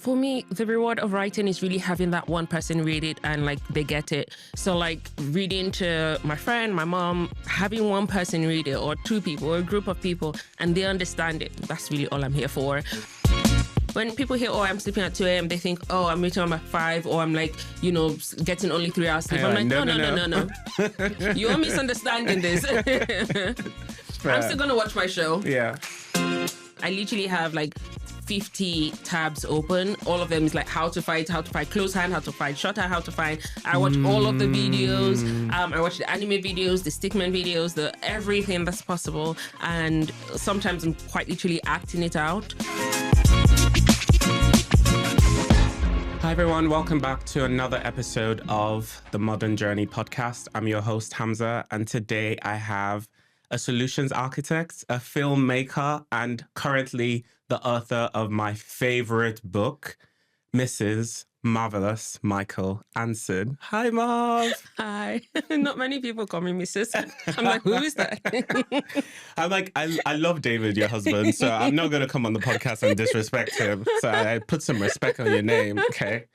For me, the reward of writing is really having that one person read it and like they get it. So like reading to my friend, my mom, having one person read it, or two people, or a group of people, and they understand it. That's really all I'm here for. When people hear, oh, I'm sleeping at 2 a.m., they think, oh, I'm reaching home at 5, or I'm like, you know, getting only 3 hours sleep. I'm like, no. You're misunderstanding this. I'm still going to watch my show. Yeah. I literally have like 50 tabs open. All of them is like how to fight close hand, how to fight short hand, how to fight. I watch all of the videos. I watch the anime videos, the stickman videos, the everything that's possible. And sometimes I'm quite literally acting it out. Hi everyone, welcome back to another episode of the Modern Journey podcast. I'm your host Hamza, and today I have a solutions architect, a filmmaker, and currently the author of my favorite book, Mrs. Marvellous Michael Anson. Hi, Marv. Hi. Not many people call me Mrs. I'm like, who is that? I'm like, I love David, your husband, so I'm not going to come on the podcast and disrespect him. So I put some respect on your name, okay?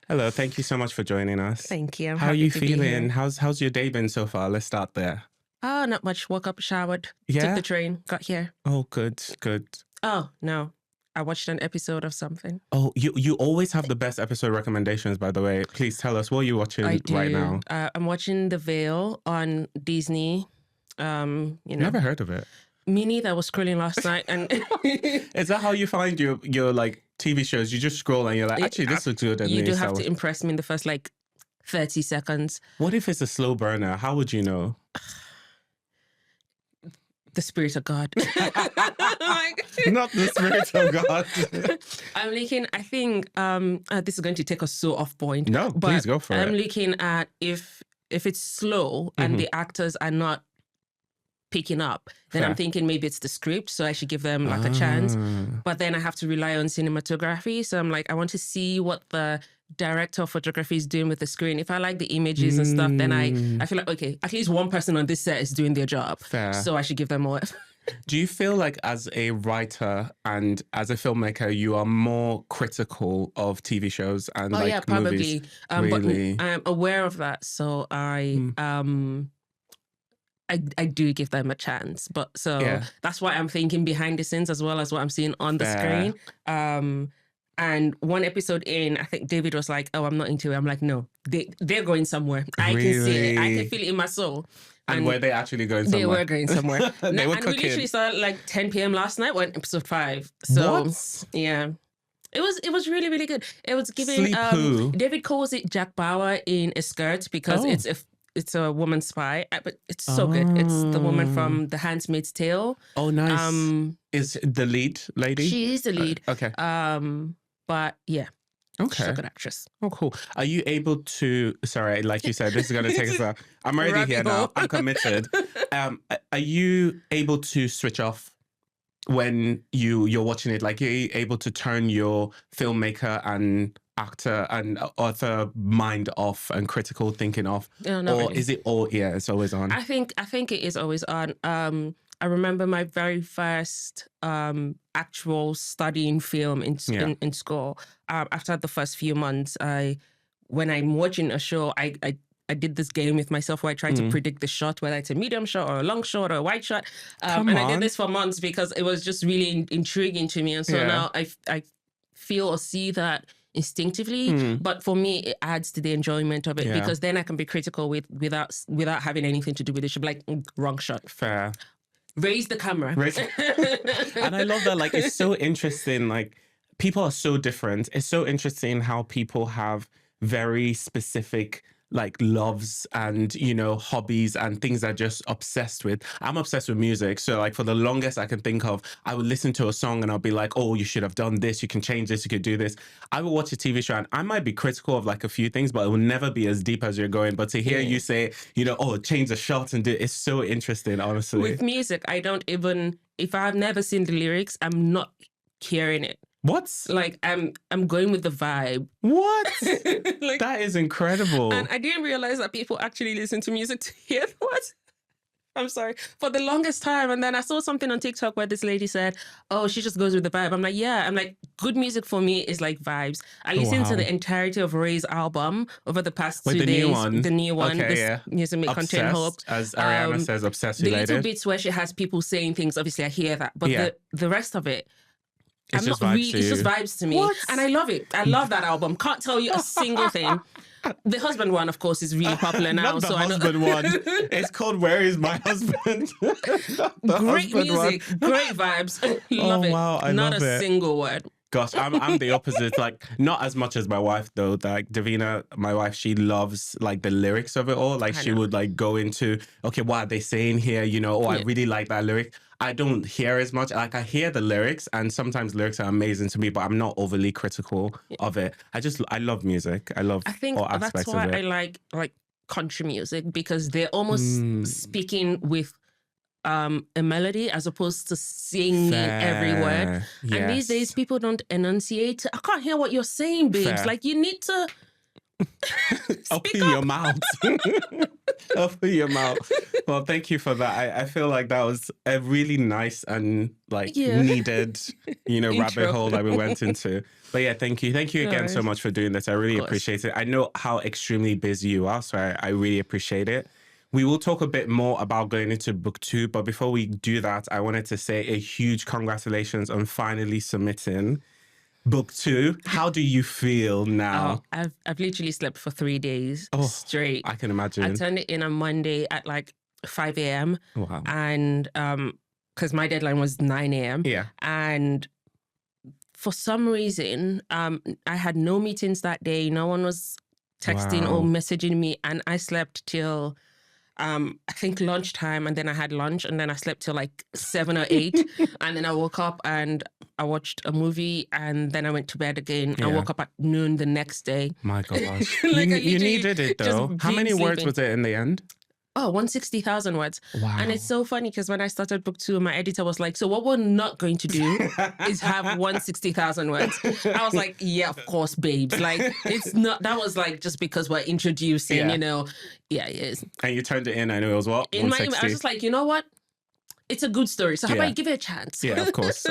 Hello, thank you so much for joining us. Thank you. How are you feeling? How's your day been so far? Let's start there. Oh, not much. Woke up, showered, took the train, got here. Oh, good. Oh, no. I watched an episode of something. Oh, you always have the best episode recommendations, by the way. Please tell us, what are you watching right now? I'm watching The Veil on Disney. Never heard of it. Me neither. I was scrolling last night. And Is that how you find your like TV shows? You just scroll and you're like, actually, this looks good. You do have to impress me in the first like 30 seconds. What if it's a slow burner? How would you know? The Spirit of God. Not the Spirit of God. I'm looking, I think, this is going to take us so off point. No, please go for it. I'm looking at if it's slow and the actors are not picking up, then I'm thinking maybe it's the script, so I should give them like a chance. But then I have to rely on cinematography. So I'm like, I want to see what the director of photography is doing with the screen. If I like the images and stuff, then I feel like, okay, at least one person on this set is doing their job. Fair. So I should give them more. Do you feel like as a writer and as a filmmaker, you are more critical of TV shows and probably. movies? Really? But I'm aware of that. So I do give them a chance. But that's why I'm thinking behind the scenes as well as what I'm seeing on the screen. And one episode in, I think David was like, oh, I'm not into it. I'm like, no, they're going somewhere. I can see it. I can feel it in my soul. And were they actually going somewhere? They were going somewhere. They were and cooking. We literally started like 10 p.m. last night, when episode 5. So, what? Yeah. It was really, really good. It was giving, David calls it Jack Bauer in a skirt because it's a woman spy, but it's so good. It's the woman from The Handmaid's Tale. Oh, nice. Is the lead lady? She is the lead. Okay. But yeah. Okay. She's a good actress. Oh, cool. Are you able to, sorry, like you said, this is going to take us out. I'm already here now. I'm committed. Are you able to switch off when you're watching it? Like, are you able to turn your filmmaker and actor and author mind off and critical thinking off? No, not really. Is it it's always on? I think it is always on. I remember my very first actual studying film in school. After the first few months, when I'm watching a show, I did this game with myself where I tried to predict the shot, whether it's a medium shot or a long shot or a wide shot. And I did this for months because it was just really intriguing to me. And so now I feel or see that instinctively, but for me it adds to the enjoyment of it because then I can be critical without having anything to do with it. Should be like, wrong shot. Fair. Raise the camera. And I love that. Like, it's so interesting. Like, people are so different. It's so interesting how people have very specific like loves and, hobbies and things they're just obsessed with. I'm obsessed with music. So like for the longest I can think of, I would listen to a song and I'll be like, oh, you should have done this. You can change this. You could do this. I would watch a TV show and I might be critical of like a few things, but it will never be as deep as you're going. But to hear you say, change the shot and do it's so interesting, honestly. With music, I don't even, if I've never seen the lyrics, I'm not hearing it. What? Like, I'm going with the vibe. What? That is incredible. And I didn't realize that people actually listen to music to hear what. I'm sorry, for the longest time. And then I saw something on TikTok where this lady said, oh, she just goes with the vibe. I'm like, yeah. I'm like, good music for me is like vibes. I listened to the entirety of Ray's album over the past 2 days. New one. The new one. Okay, this music may contain hope. As Ariana says, obsessed the related. little bits where she has people saying things, obviously I hear that. But the rest of it, it's just vibes to me. What? And I love it. I love that album. Can't tell you a single thing. The husband one, of course, is really popular now. Not the so husband one. It's called Where Is My Husband? Great music, great vibes. Love it. Wow, I Not love a it. single word. Gosh, I'm the opposite. Like, not as much as my wife though. Like Davina, my wife, she loves like the lyrics of it all. Like she would like go into, okay, what are they saying here? You know, I really like that lyric. I don't hear as much. Like I hear the lyrics, and sometimes lyrics are amazing to me, but I'm not overly critical of it. I love music. I think all aspects that's why of it. I like country music, because they're almost speaking with a melody as opposed to singing every word. Yes. And these days people don't enunciate. I can't hear what you're saying, babes. Fair. Like you need to open your mouth. Open your mouth. Well, thank you for that. I feel like that was a really nice and like needed, rabbit hole that we went into. But yeah, thank you. Thank you again so much for doing this. I really appreciate it. I know how extremely busy you are, so I really appreciate it. We will talk a bit more about going into book 2, but before we do that, I wanted to say a huge congratulations on finally submitting book 2. How do you feel now? Oh, I've literally slept for 3 days straight. I can imagine. I turned it in on Monday at like 5 a.m. Wow. And because my deadline was 9 a.m. Yeah. And for some reason, I had no meetings that day. No one was texting or messaging me, and I slept till I think lunchtime, and then I had lunch, and then I slept till like 7 or 8, and then I woke up and I watched a movie, and then I went to bed again. I woke up at noon the next day. My gosh. Like you needed it though. How many words was it in the end? Oh, 160,000 words. Wow. And it's so funny because when I started book 2, my editor was like, so what we're not going to do is have 160,000 words. I was like, yeah, of course, babes. Like, it's not, that was like, just because we're introducing, Yeah, it is. And you turned it in, I know it was what? In my email, I was just like, you know what? It's a good story. So how about you give it a chance? Yeah, of course.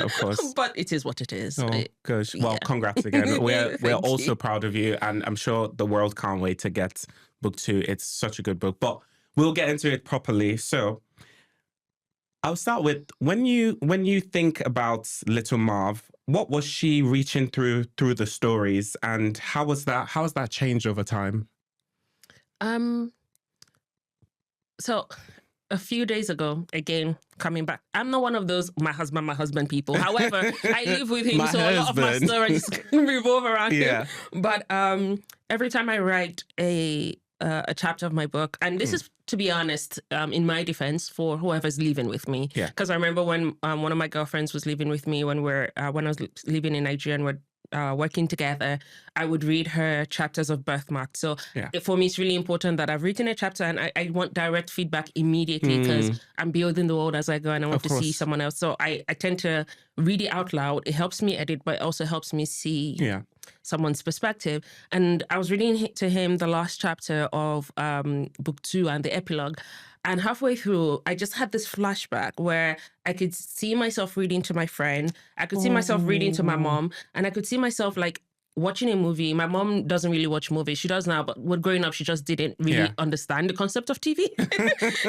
But it is what it is. Oh, gosh. Well, congrats again. We're also proud of you. And I'm sure the world can't wait to get book 2. It's such a good book. But we'll get into it properly. So I'll start with, when you think about little Marv, what was she reaching through the stories, and how has that changed over time? So a few days ago, again, coming back, I'm not one of those my husband people. However, I live with him, so a lot of my stories revolve around him. But every time I write a chapter of my book, and this is, to be honest, in my defense, for whoever's living with me. Because I remember when one of my girlfriends was living with me when I was living in Nigeria and we're working together, I would read her chapters of Birthmark. So for me, it's really important that I've written a chapter and I want direct feedback immediately, because I'm building the world as I go and I want to see someone else. So I tend to read it out loud. It helps me edit, but it also helps me see someone's perspective. And I was reading to him the last chapter of book 2 and the epilogue. And halfway through, I just had this flashback where I could see myself reading to my friend. I could see myself reading to my mom. And I could see myself like watching a movie. My mom doesn't really watch movies. She does now, but when growing up, she just didn't really understand the concept of TV.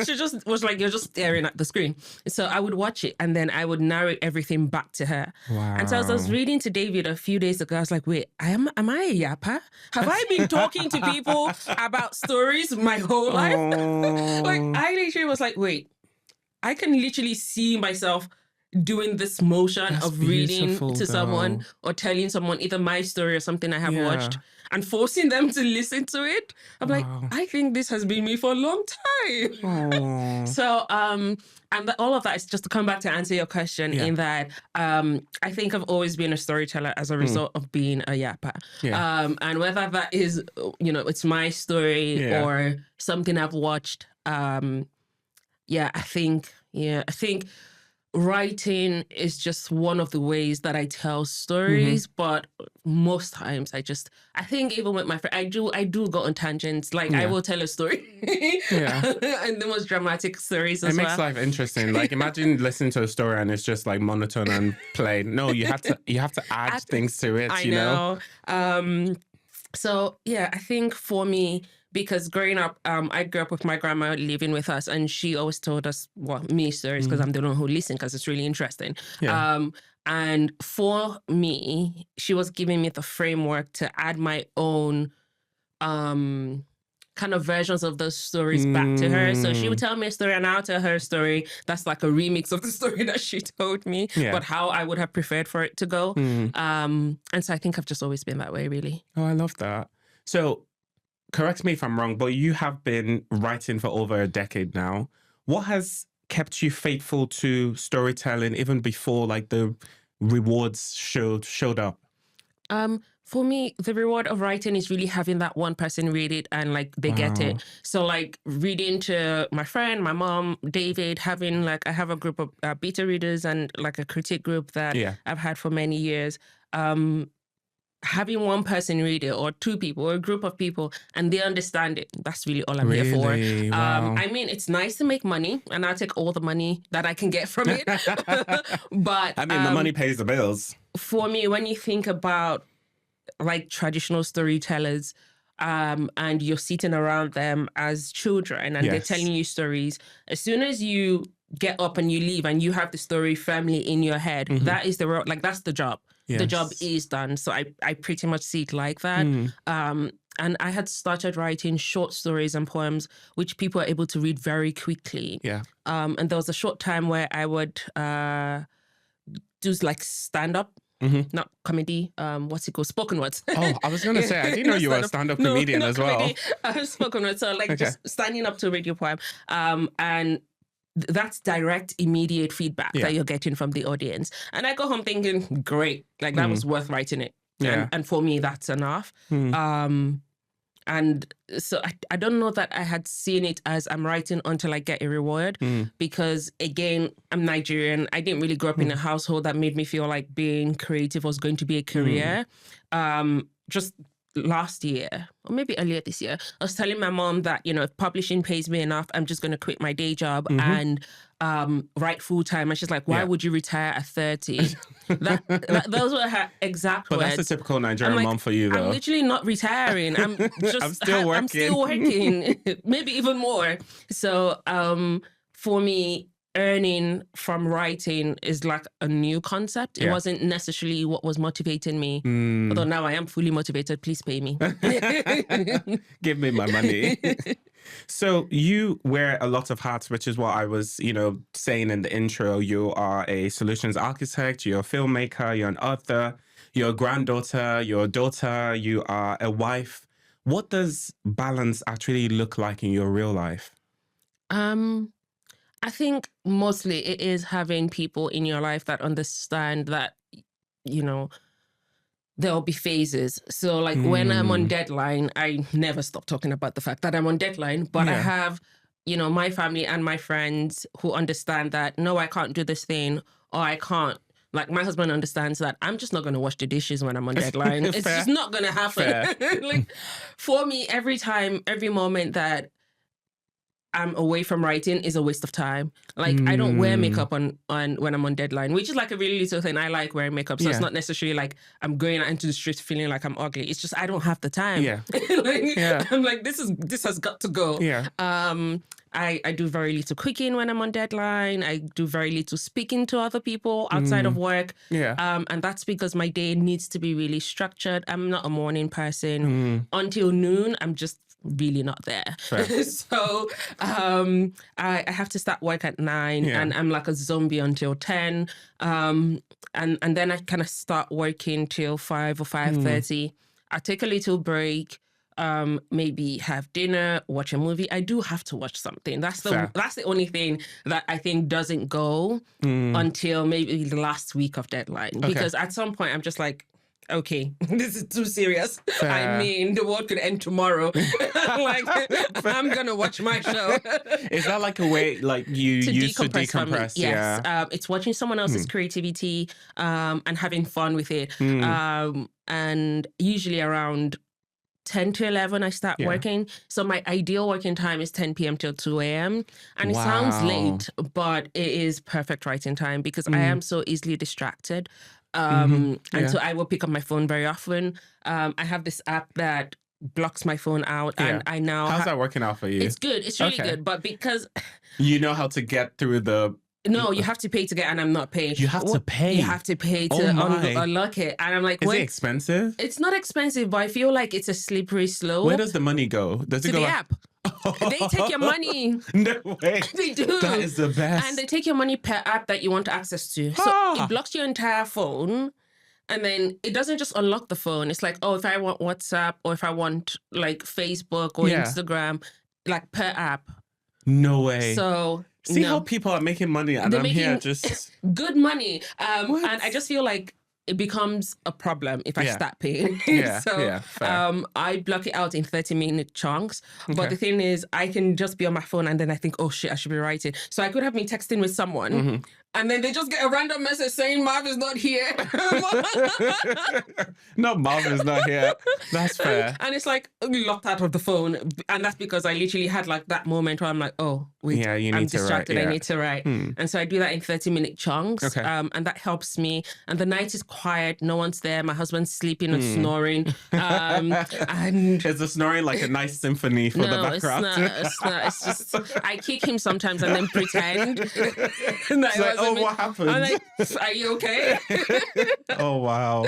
She just was like, you're just staring at the screen. So I would watch it and then I would narrate everything back to her. Wow. And so as I was reading to David a few days ago, I was like, wait, am I a yapper? Have I been talking to people about stories my whole life? Like, I literally was like, wait, I can literally see myself doing this motion of reading to someone or telling someone either my story or something I have watched and forcing them to listen to it. I'm like, I think this has been me for a long time. So, and all of that is just to come back to answer your question in that I think I've always been a storyteller as a result of being a yapper. And whether that is, it's my story or something I've watched. I think writing is just one of the ways that I tell stories, but most times I think even with my friend, I do go on tangents. Like I will tell a story and the most dramatic stories as well. It makes well. life interesting. Like imagine listening to a story and it's just like monotone and plain. No, you have to add things to it, you know? So yeah, I think for me, because growing up, I grew up with my grandma living with us, and she always told us, me stories, because I'm the one who listened, because it's really interesting. And for me, she was giving me the framework to add my own kind of versions of those stories back to her. So she would tell me a story and I'll tell her a story that's like a remix of the story that she told me, but how I would have preferred for it to go. And so I think I've just always been that way, really. Oh, I love that. So correct me if I'm wrong, but you have been writing for over a decade now. What has kept you faithful to storytelling even before like the rewards showed up? For me, the reward of writing is really having that one person read it and like they get it. So like reading to my friend, my mom, David, having like, I have a group of beta readers and like a critique group that I've had for many years. Having one person read it, or two people, or a group of people, and they understand it, that's really all I'm here for. Wow. I mean, it's nice to make money, and I'll take all the money that I can get from it. But I mean, the money pays the bills. For me, when you think about like traditional storytellers, and you're sitting around them as children and they're telling you stories, as soon as you get up and you leave and you have the story firmly in your head, that is that's the job. The job is done. So I pretty much see it like that. And I had started writing short stories and poems, which people are able to read very quickly. And there was a short time where I would do like stand-up, not comedy. What's it called? Spoken words. Oh, I was going to say, I didn't know you were a stand-up comedian as well. Spoken words. So like just standing up to a radio poem. And that's direct, immediate feedback that you're getting from the audience. And I go home thinking, great, like that was worth writing it. And for me, that's enough. And so I don't know that I had seen it as I'm writing until I get a reward, because again, I'm Nigerian. I didn't really grow up in a household that made me feel like being creative was going to be a career. Just last year, or maybe earlier this year, I was telling my mom that, you know, if publishing pays me enough, I'm just going to quit my day job and write full time. And she's like, why would you retire at 30? Those were her exact words. But that's a typical Nigerian mom for you, though. I'm literally not retiring. I'm just, I'm still working, maybe even more. So for me, earning from writing is like a new concept. It wasn't necessarily what was motivating me. Although now I am fully motivated. Please pay me. Give me my money. So you wear a lot of hats, which is what I was, you know, saying in the intro. You are a solutions architect, you're a filmmaker, you're an author, you're a granddaughter, you're a daughter, you are a wife. What does balance actually look like in your real life? I think mostly it is having people in your life that understand that, you know, there'll be phases. So like when I'm on deadline, I never stop talking about the fact that I'm on deadline, but I have, you know, my family and my friends who understand that, no, I can't do this thing, or I can't. Like my husband understands that I'm just not going to wash the dishes when I'm on deadline. It's just not going to happen. Like for me, every time, every moment that I'm away from writing is a waste of time. Like I don't wear makeup on when I'm on deadline, which is like a really little thing. I like wearing makeup, so it's not necessarily like I'm going out into the streets feeling like I'm ugly. It's just I don't have the time. I'm like, this has got to go. I do very little cooking when I'm on deadline. I do very little speaking to other people outside of work. And that's because my day needs to be really structured. I'm not a morning person. Until noon, I'm just really not there. So I have to start work at 9 and I'm like a zombie until 10. And then I kind of start working till 5 or 5:30. I take a little break, maybe have dinner, watch a movie. I do have to watch something. That's the only thing that I think doesn't go until maybe the last week of deadline. Because at some point I'm just like, okay, this is too serious. Fair. I mean, the world could end tomorrow. Like, I'm going to watch my show. Is that like a way like you used to decompress for me? decompress? Yes. Yeah. It's watching someone else's creativity and having fun with it. And usually around 10 to 11, I start working. So my ideal working time is 10 p.m. till 2 a.m. And it sounds late, but it is perfect writing time because I am so easily distracted. And so I will pick up my phone very often. I have this app that blocks my phone out, and I now... How's that working out for you? It's good. It's really good. But because... You know how to get through the... No, you have to pay to get, and I'm not paying. You have to pay? You have to pay to unlock it. And I'm like, is it expensive? It's not expensive, but I feel like it's a slippery slope. Where does the money go? Does it to go the like... app? They take your money. No way. They do. That is the best. And they take your money per app that you want access to. So it blocks your entire phone. And then it doesn't just unlock the phone. It's like, oh, if I want WhatsApp or if I want like Facebook or Instagram, like per app. No way. So... See how people are making money and I'm here just... Good money. And I just feel like it becomes a problem if I start paying. So I block it out in 30-minute chunks. But the thing is, I can just be on my phone and then I think, oh shit, I should be writing. So I could have been texting with someone and then they just get a random message saying Marv is not here. No, Marv is not here. That's fair. And it's like locked out of the phone. And that's because I literally had like that moment where I'm like, oh, wait, I'm distracted. I need to write. And so I do that in 30-minute chunks. And that helps me. And the night is quiet. No one's there. My husband's sleeping and snoring. And is the snoring like a nice symphony for the background? It's not. It's just, I kick him sometimes and then pretend. Like, oh, what happened? I'm like, are you okay? Oh, wow.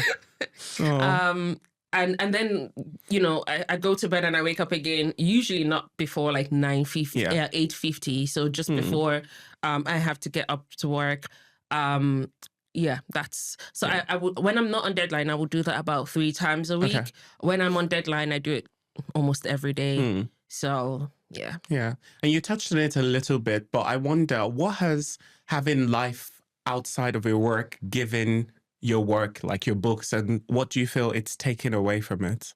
Oh. And then, you know, I go to bed and I wake up again, usually not before like 8:50. So just before I have to get up to work. That's so I would, when I'm not on deadline, I will do that about 3 times a week. When I'm on deadline, I do it almost every day. So yeah. And you touched on it a little bit, but I wonder, what has having life outside of your work given your work, like your books, and what do you feel it's taken away from it?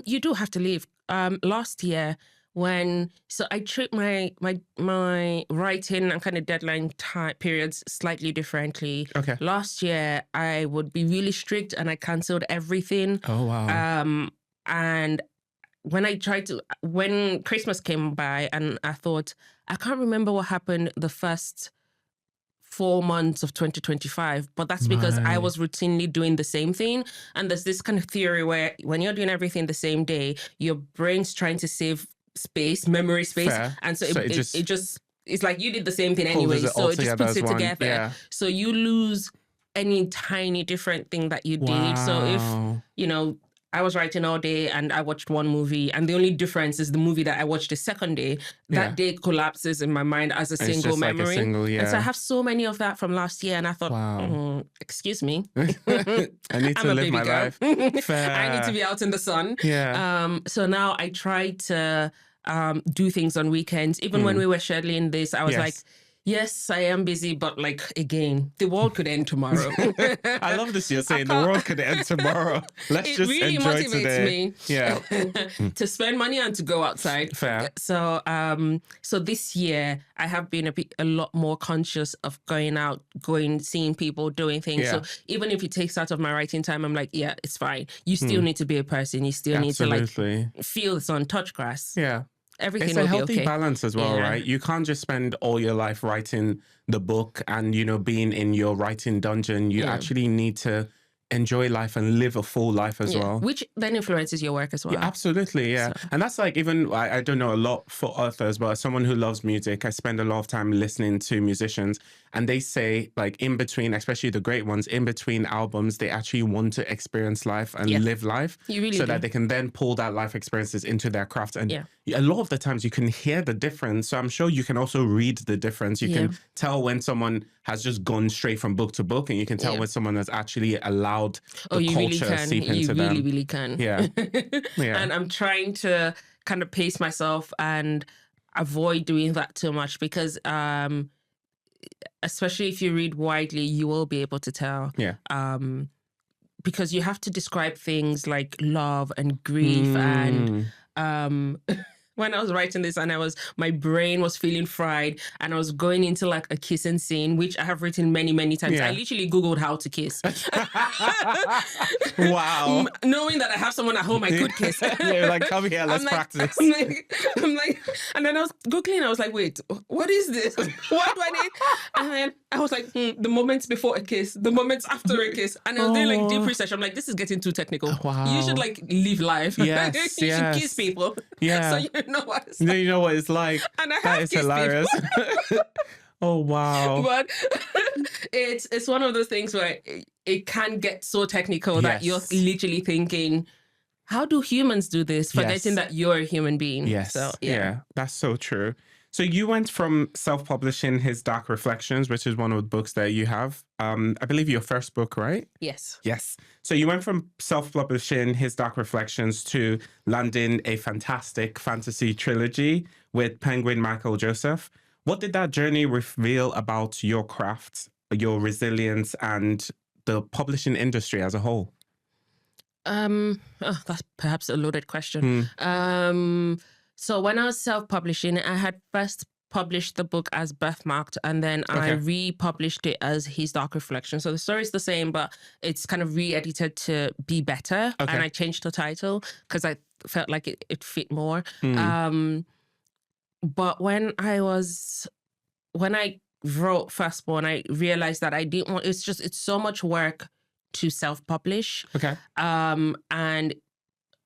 You do have to leave. Last year, so I treat my writing and kind of deadline time periods slightly differently. Last year, I would be really strict and I cancelled everything. Oh, wow. And when Christmas came by and I thought, I can't remember what happened the first 4 months of 2025, but that's because I was routinely doing the same thing. And there's this kind of theory where when you're doing everything the same day, your brain's trying to save memory space. Fair. And so it's like you did the same thing anyway. So it just puts it together. Yeah. So you lose any tiny different thing that you did. So if, you know, I was writing all day and I watched one movie, and the only difference is the movie that I watched the second day, that day collapses in my mind as a single memory. And so I have so many of that from last year, and I thought, excuse me. I need to live my life. Fair. I need to be out in the sun. So now I try to do things on weekends. Even when we were scheduling this, I was like, yes, I am busy, but like, again, the world could end tomorrow. I love this. You're saying the world could end tomorrow. Let's just really enjoy motivates today. Me to spend money and to go outside. Fair. So, so this year I have been a lot more conscious of seeing people, doing things. So even if it takes out of my writing time, I'm like, yeah, it's fine. You still need to be a person. You still need to like feel the sun, touch grass. Yeah. Everything it's a healthy okay. balance as well, right? You can't just spend all your life writing the book and, you know, being in your writing dungeon. You actually need to enjoy life and live a full life as well. Which then influences your work as well. Yeah, absolutely, So. And that's like, even, I don't know a lot for authors, but as someone who loves music, I spend a lot of time listening to musicians, and they say, like, in between, especially the great ones, in between albums, they actually want to experience life and live life that they can then pull that life experiences into their craft. And a lot of the times you can hear the difference. So I'm sure you can also read the difference. You can tell when someone has just gone straight from book to book, and you can tell when someone has actually allowed the culture seep into them. You really can. Yeah. And I'm trying to kind of pace myself and avoid doing that too much, because especially if you read widely, you will be able to tell. because you have to describe things like love and grief and when I was writing this and my brain was feeling fried and I was going into like a kissing scene, which I have written many, many times. Yeah. I literally Googled how to kiss. Wow. Knowing that I have someone at home I could kiss. You're like, come here, let's practice. I'm like, and then I was Googling, I was like, wait, what is this? What do I need? And then I was like, the moments before a kiss, the moments after a kiss. And I was doing like deep research. I'm like, this is getting too technical. Wow. You should like live life. Yes, you should kiss people. Yeah. So you know what it's like. You know what it's like. And I that is hilarious. Oh, wow. But it's one of those things where it can get so technical that you're literally thinking, how do humans do this? Forgetting that you're a human being. Yes. So, yeah, that's so true. So you went from self-publishing His Dark Reflections, which is one of the books that you have. I believe your first book, right? Yes. Yes. So you went from self-publishing His Dark Reflections to landing a fantastic fantasy trilogy with Penguin Michael Joseph. What did that journey reveal about your craft, your resilience, and the publishing industry as a whole? That's perhaps a loaded question. So when I was self-publishing, I had first published the book as Birthmarked, and then I republished it as His Dark Reflection. So the story's the same, but it's kind of re-edited to be better. And I changed the title because I felt like it fit more. But when I wrote Firstborn, I realized that I didn't want, it's so much work to self-publish. And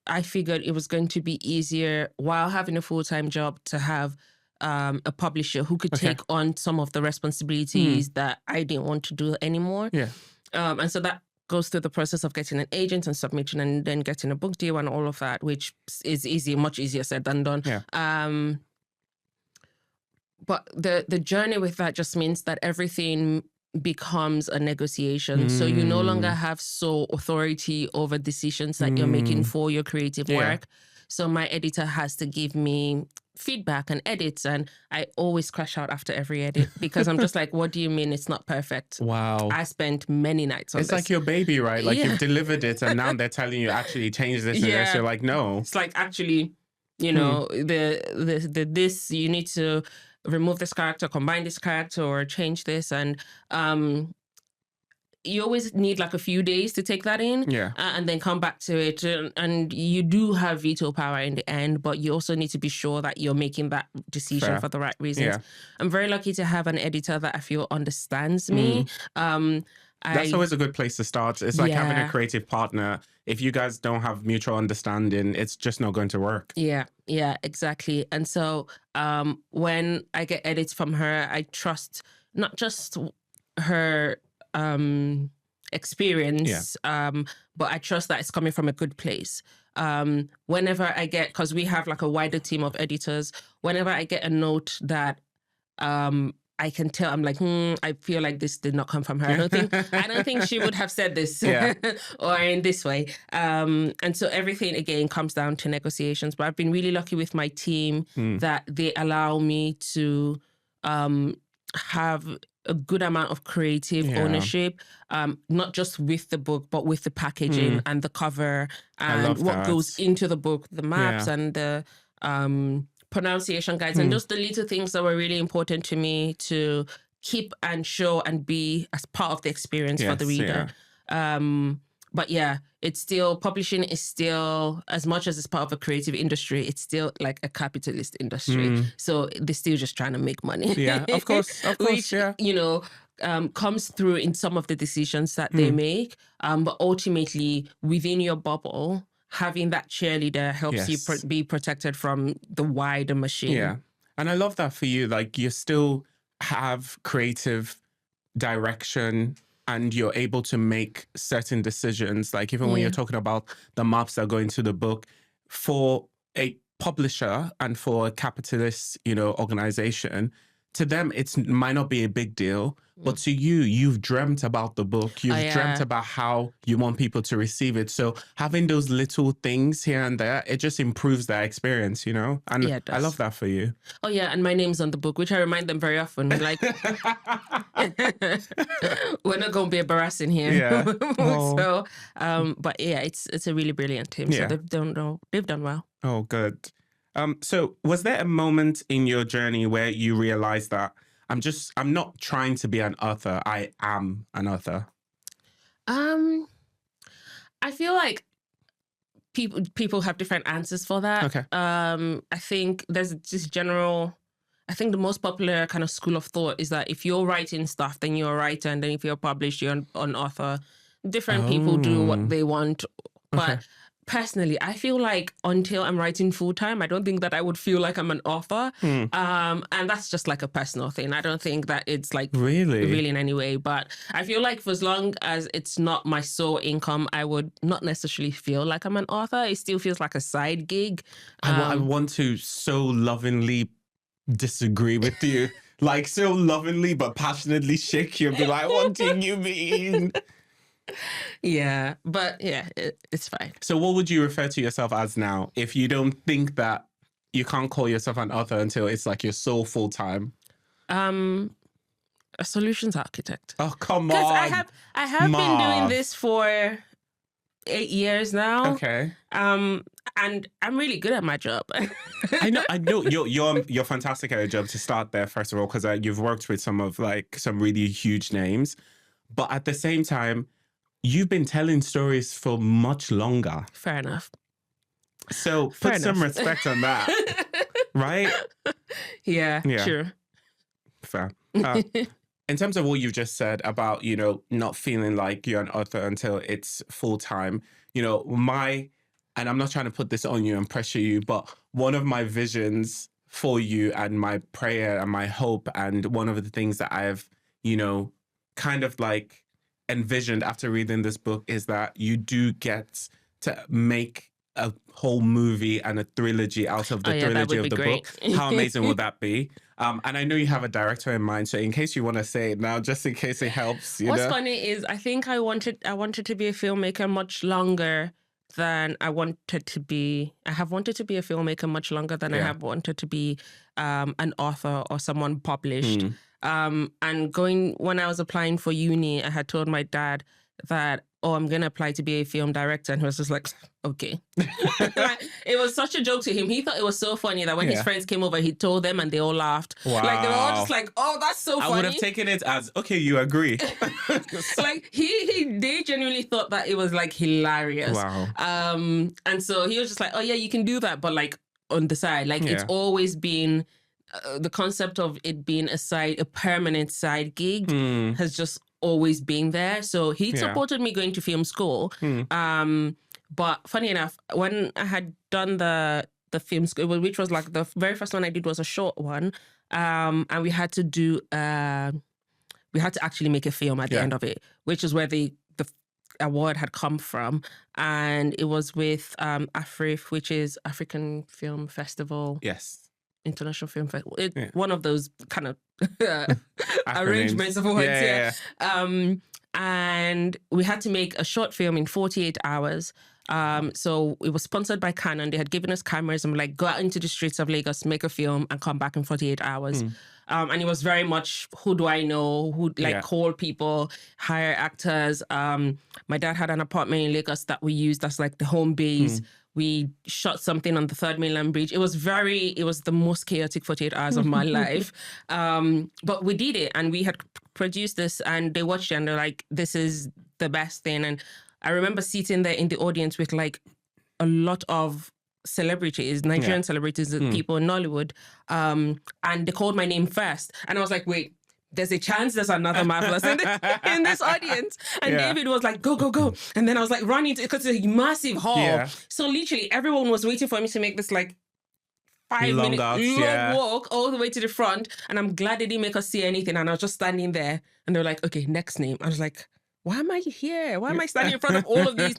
I figured it was going to be easier while having a full-time job to have a publisher who could take on some of the responsibilities that I didn't want to do anymore. And so that goes through the process of getting an agent and submission and then getting a book deal and all of that, which is much easier said than done. But the journey with that just means that everything becomes a negotiation. So you no longer have sole authority over decisions that you're making for your creative work. So my editor has to give me feedback and edits, and I always crash out after every edit because I'm just like, what do you mean it's not perfect? Wow. I spent many nights on this. It's like your baby, right? Like you've delivered it and now they're telling you actually change this and this. You're like, no. It's like actually, you know, the this, you need to remove this character, combine this character, or change this. And you always need like a few days to take that in and then come back to it. And you do have veto power in the end, but you also need to be sure that you're making that decision for the right reasons. I'm very lucky to have an editor that I feel understands me. That's always a good place to start. It's like having a creative partner. If you guys don't have mutual understanding, it's just not going to work. Yeah, exactly. And so when I get edits from her, I trust not just her experience, but I trust that it's coming from a good place. Whenever I get, because we have like a wider team of editors, whenever I get a note that I can tell, I'm like, I feel like this did not come from her. I don't think she would have said this or in this way. And so everything again comes down to negotiations. But I've been really lucky with my team that they allow me to have a good amount of creative ownership, not just with the book, but with the packaging and the cover and what goes into the book, the maps and the pronunciation guides and just the little things that were really important to me to keep and show and be as part of the experience for the reader. But it's still, publishing is still, as much as it's part of a creative industry, it's still like a capitalist industry. So they're still just trying to make money. Yeah, of course, Which, you know, comes through in some of the decisions that they make. But ultimately, within your bubble, having that cheerleader helps you be protected from the wider machine. Yeah. And I love that for you. Like, you still have creative direction and you're able to make certain decisions. Like, even when you're talking about the maps that go into the book, for a publisher and for a capitalist, you know, organization to them, it might not be a big deal, but to you, you've dreamt about the book. You've dreamt about how you want people to receive it. So having those little things here and there, it just improves their experience, you know? And Yeah, it does. I love that for you. Oh, yeah. And my name's on the book, which I remind them very often. Like, we're not going to be embarrassing here. Yeah. So, but yeah, it's a really brilliant team. So they've done well. Oh, good. So was there a moment in your journey where you realized that I'm not trying to be an author, I am an author? I feel like people have different answers for that. Okay. I think there's this general, I think the most popular kind of school of thought is that if you're writing stuff, then you're a writer, and then if you're published, you're an author. Different people do what they want, but personally, I feel like until I'm writing full time, I don't think that I would feel like I'm an author. And that's just like a personal thing. I don't think that it's like really in any way. But I feel like for as long as it's not my sole income, I would not necessarily feel like I'm an author. It still feels like a side gig. I want to so lovingly disagree with you. Like so lovingly but passionately shake you and be like, what do you mean? Yeah, but yeah, it's fine. So what would you refer to yourself as now if you don't think that you can't call yourself an author until it's like your sole full time? A solutions architect. Oh, come on. Because I have been doing this for 8 years now. Okay. And I'm really good at my job. I know you're fantastic at your job, to start there, first of all, because you've worked with some really huge names. But at the same time, you've been telling stories for much longer. Fair enough. So put some respect on that, right? Yeah, sure. Fair. In terms of what you've just said about, you know, not feeling like you're an author until it's full time, you know, and I'm not trying to put this on you and pressure you, but one of my visions for you and my prayer and my hope, and one of the things that I've, you know, kind of like envisioned after reading this book is that you do get to make a whole movie and a trilogy out of the trilogy of the book. How amazing would that be? And I know you have a director in mind, so in case you want to say it now, just in case it helps, What's funny is I think I wanted to be a filmmaker much longer than I wanted to be. I have wanted to be a filmmaker much longer than I have wanted to be an author or someone published. And when I was applying for uni, I had told my dad that, I'm going to apply to be a film director. And he was just like, okay. It was such a joke to him. He thought it was so funny that when his friends came over, he told them and they all laughed. Wow. Like, they were all just like, oh, that's so funny. I would have taken it as, okay, you agree. Like, they genuinely thought that it was like hilarious. Wow. And so he was just like, oh yeah, you can do that. But like on the side, like it's always been, the concept of it being a permanent side gig has just always been there. So he supported me going to film school. But funny enough, when I had done the film school, which was like the very first one I did was a short one, and we had to actually make a film at the end of it, which is where the award had come from. And it was with AFRIF, which is African Film Festival. Yes. International Film Festival. One of those kind of arrangements of words. And we had to make a short film in 48 hours. So it was sponsored by Canon. They had given us cameras and like, go out into the streets of Lagos, make a film and come back in 48 hours. And it was very much, who do I know? Who call people, hire actors. My dad had an apartment in Lagos that we used as like the home base. We shot something on the Third Mainland Bridge. It was the most chaotic 48 hours of my life. But we did it, and we had produced this, and they watched it and they're like, this is the best thing. And I remember sitting there in the audience with like a lot of celebrities, Nigerian celebrities, people in Nollywood. And they called my name first. And I was like, wait, there's a chance there's another Marvellous in this audience. And David was like, go, go, go. And then I was like running because it's a massive hall. So literally everyone was waiting for me to make this like 5-minute long walk all the way to the front. And I'm glad they didn't make us see anything. And I was just standing there and they were like, okay, next name. I was like, why am I here? Why am I standing in front of all of these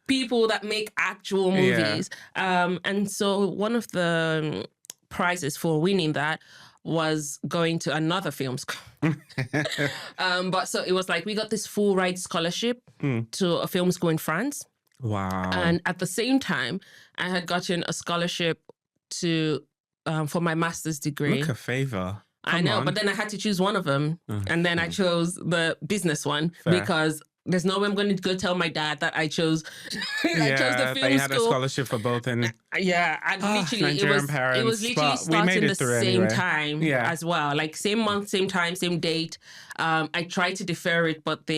people that make actual movies? And so one of the prizes for winning that was going to another film school. But so it was like we got this full ride scholarship to a film school in France. Wow. And at the same time, I had gotten a scholarship to for my master's degree. Look a favor. I know, but then I had to choose one of them. And then I chose the business one because there's no way I'm going to go tell my dad that I chose I chose the film they had school. a scholarship for both. And and literally Nigerian it was literally starting the same time as well. Like same month, same time, same date. I tried to defer it, but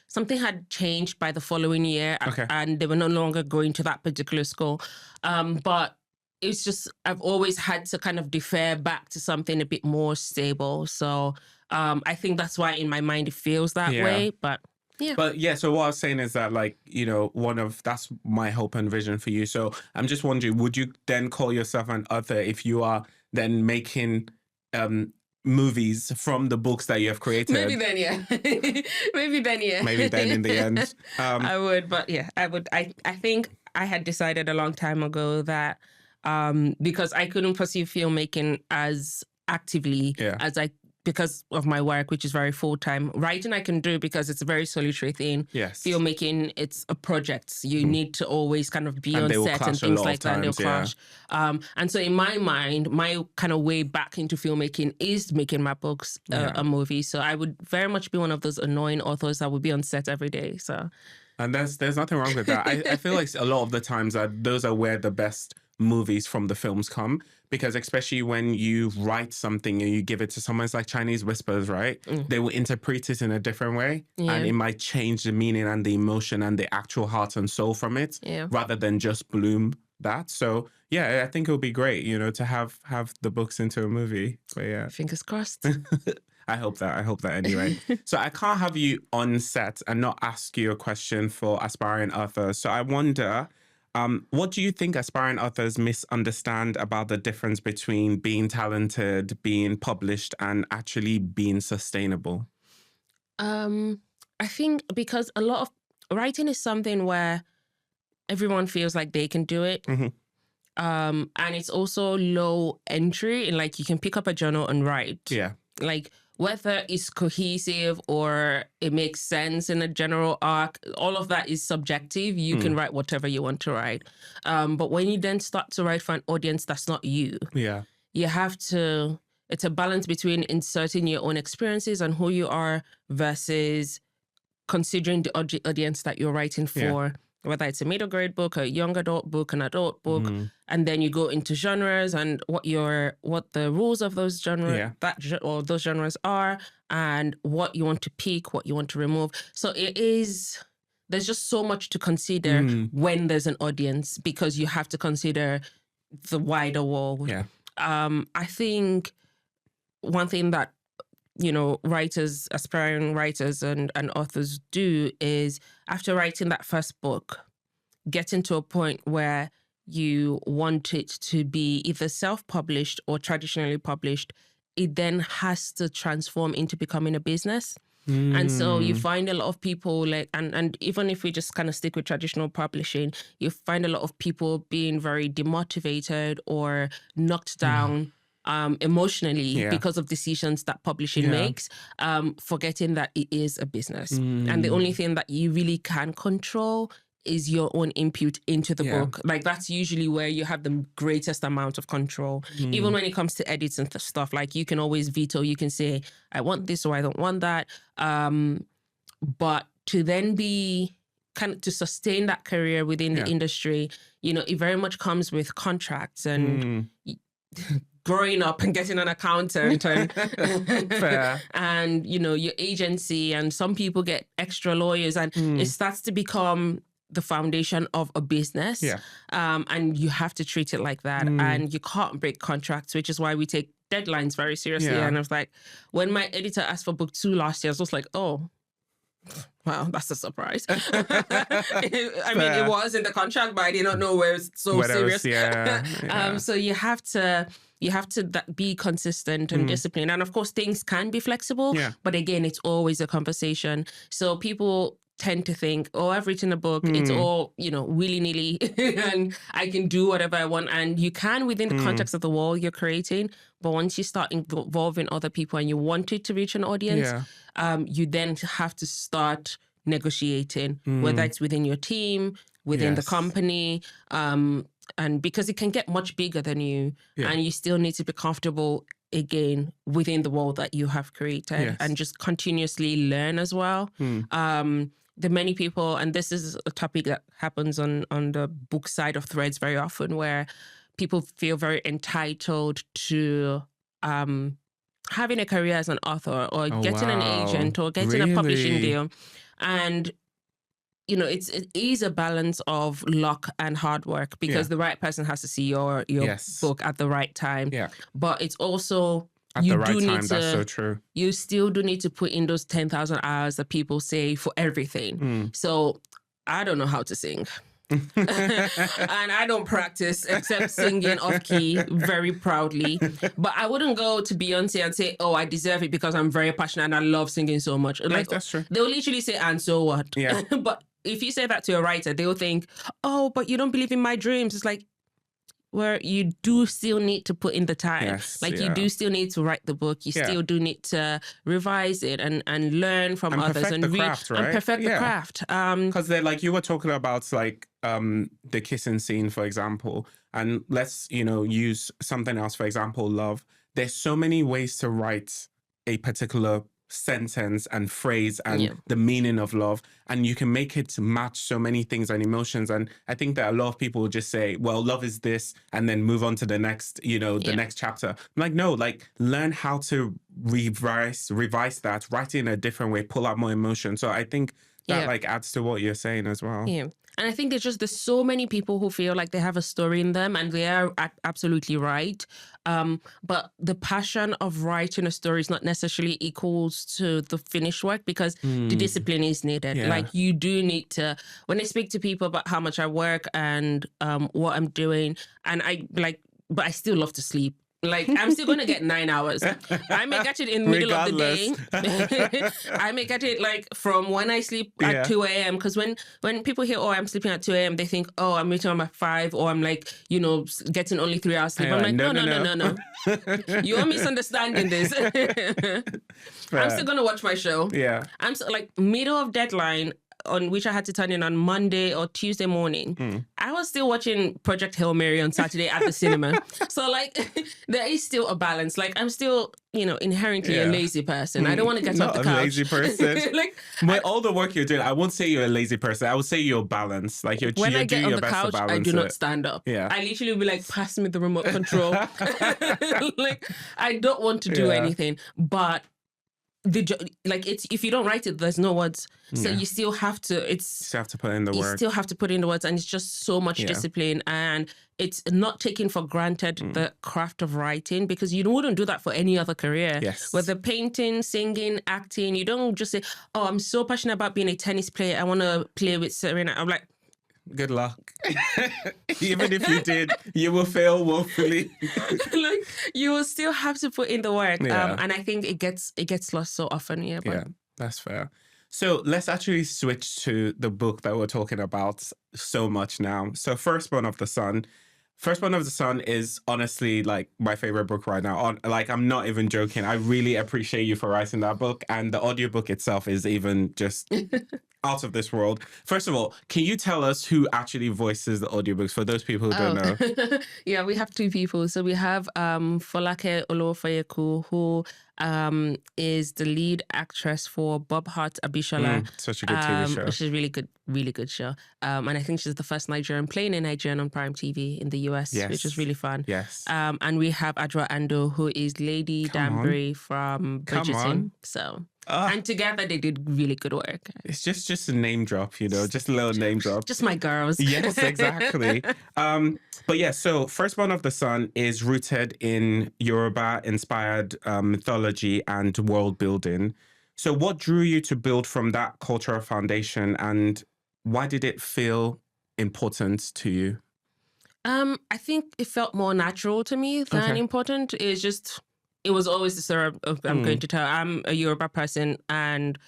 something had changed by the following year and they were no longer going to that particular school. But it's just, I've always had to kind of defer back to something a bit more stable. So I think that's why in my mind it feels that way. But so what I was saying is that, like, you know, that's my hope and vision for you. So I'm just wondering, would you then call yourself an author if you are then making movies from the books that you have created? Maybe then, yeah. Maybe then in the end. I would, but yeah, I would. I think I had decided a long time ago that because I couldn't pursue filmmaking as actively as because of my work, which is very full-time. Writing I can do because it's a very solitary thing. Yes. Filmmaking, it's a project. You need to always kind of be on set and things like that. They'll clash. And so in my mind, my kind of way back into filmmaking is making my books a movie. So I would very much be one of those annoying authors that would be on set every day. So, and there's nothing wrong with that. I feel like a lot of the times those are where the best movies from the films come, because especially when you write something and you give it to someone, it's like Chinese whispers, right? They will interpret it in a different way and it might change the meaning and the emotion and the actual heart and soul from it rather than just bloom that. So yeah, I think it would be great, you know, to have the books into a movie. But yeah, fingers crossed. I hope that anyway. So I can't have you on set and not ask you a question for aspiring authors. So I wonder, what do you think aspiring authors misunderstand about the difference between being talented, being published, and actually being sustainable? I think because a lot of writing is something where everyone feels like they can do it. And it's also low entry, and like you can pick up a journal and write. Yeah. Like whether it's cohesive or it makes sense in a general arc, all of that is subjective. You can write whatever you want to write. But when you then start to write for an audience that's not you, you have to, it's a balance between inserting your own experiences and who you are versus considering the audience that you're writing for. Whether it's a middle grade book, a young adult book, an adult book, and then you go into genres and what the rules of those genres or those genres are, and what you want to pick, what you want to remove. So there's just so much to consider when there's an audience, because you have to consider the wider world. I think one thing that, you know, aspiring writers and authors do is, after writing that first book, getting to a point where you want it to be either self-published or traditionally published, it then has to transform into becoming a business. And so you find a lot of people and even if we just kind of stick with traditional publishing, you find a lot of people being very demotivated or knocked down emotionally because of decisions that publishing makes, forgetting that it is a business. And the only thing that you really can control is your own input into the book. Like that's usually where you have the greatest amount of control. Even when it comes to edits and stuff, like you can always veto, you can say, I want this or I don't want that. But to then be kind of to sustain that career within the industry, you know, it very much comes with contracts and growing up and getting an accountant and, and, you know, your agency, and some people get extra lawyers, and it starts to become the foundation of a business. And you have to treat it like that. And you can't break contracts, which is why we take deadlines very seriously. And I was like, when my editor asked for book 2 last year, I was just like, oh, wow, that's a surprise. I mean, it was in the contract, but I did not know where it's so serious. So you have to be consistent and disciplined. And of course, things can be flexible, but again, it's always a conversation. So people tend to think, oh, I've written a book, it's all, willy-nilly, and I can do whatever I want. And you can within the context of the world you're creating, but once you start involving other people and you want it to reach an audience, you then have to start negotiating, whether it's within your team, within the company, and because it can get much bigger than you, and you still need to be comfortable again within the world that you have created, and just continuously learn as well. The many people, and this is a topic that happens on the book side of Threads very often, where people feel very entitled to having a career as an author or getting an agent or getting a publishing deal. And it is a balance of luck and hard work, because the right person has to see your book at the right time. But it's also at the right time. That's so true. You still do need to put in those 10,000 hours that people say for everything. So I don't know how to sing. And I don't practice except singing off key very proudly. But I wouldn't go to Beyonce and say, oh, I deserve it because I'm very passionate and I love singing so much. Like, that's true. They'll literally say, and so what? But if you say that to a writer, they'll think, oh, but you don't believe in my dreams. It's like, where you do still need to put in the time. You do still need to write the book. You still do need to revise it and learn from others and perfect the craft. Because they're like, you were talking about like the kissing scene, for example, and let's, use something else, for example, love. There's so many ways to write a particular sentence and phrase and the meaning of love, and you can make it match so many things and emotions. And I think that a lot of people will just say, well, love is this, and then move on to the next, the next chapter. I'm like, no, like learn how to revise that, write it in a different way, pull out more emotion. So I think that like adds to what you're saying as well. And I think there's so many people who feel like they have a story in them, and they are absolutely right. But the passion of writing a story is not necessarily equals to the finished work, because the discipline is needed. Like you do need to, when I speak to people about how much I work and what I'm doing, and but I still love to sleep. Like, I'm still going to get 9 hours. I may get it in the middle of the day. I may get it like from when I sleep at 2 a.m. Because when people hear, oh, I'm sleeping at 2 a.m., they think, oh, I'm waking up at 5, or I'm like, getting only 3 hours sleep. I'm like, no. You're misunderstanding this. I'm still going to watch my show. I'm still like middle of deadline, on which I had to turn in on Monday or Tuesday morning, I was still watching Project Hail Mary on Saturday at the cinema. So like, there is still a balance. Like I'm still, inherently a lazy person. I don't want to get off the couch. Not a lazy person. With all the work you're doing, I won't say you're a lazy person. I would say you're balanced. Like when you're I get doing on the couch, I do not stand up. I literally will be like, pass me the remote control. Like I don't want to do anything, but it's if you don't write it, there's no words. So you still have to. You still have to put in the words. You still have to put in the words, and it's just so much discipline, and it's not taking for granted the craft of writing, because you wouldn't do that for any other career. Whether painting, singing, acting, you don't just say, "Oh, I'm so passionate about being a tennis player. I want to play with Serena." I'm like, good luck. Even if you did, you will fail woefully. Like you will still have to put in the work. And I think it gets lost so often. Yeah, that's fair. So let's actually switch to the book that we're talking about so much now. So Firstborn of the Sun. Firstborn of the Sun is honestly like my favorite book right now. Like, I'm not even joking. I really appreciate you for writing that book. And the audiobook itself is even just out of this world. First of all, can you tell us who actually voices the audiobooks for those people who don't know? Yeah, we have two people. So we have Folake Olofayeku, who is the lead actress for Bob Hart Abishola. Such a good TV show. Which is really good show. And I think she's the first Nigerian playing in Nigerian on Prime TV in the US, which is really fun. And we have Adra Ando, who is Lady Danbury from Bridgerton. So and together they did really good work. It's just a name drop, just a little name drop. Just my girls. Yes, exactly. But yeah, so Firstborn of the Sun is rooted in Yoruba-inspired mythology and world building. So what drew you to build from that cultural foundation, and why did it feel important to you? I think it felt more natural to me than important. It was always the story of I'm going to tell. I'm a Yoruba person, and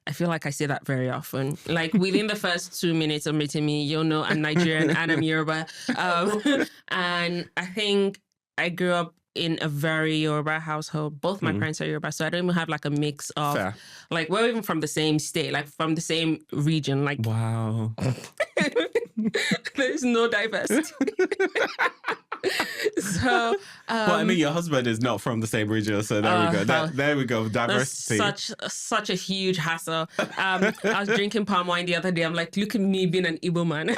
I feel like I say that very often. Like within the first 2 minutes of meeting me, you'll know I'm Nigerian and I'm Yoruba. And I think I grew up in a very Yoruba household. Both my parents are Yoruba, so I don't even have like a mix of like we're even from the same state, like from the same region. Like wow, there's no diversity. So, well, I mean, your husband is not from the same region, so there we go. There we go. Diversity. Such a huge hassle. I was drinking palm wine the other day. I'm like, look at me being an Igbo man.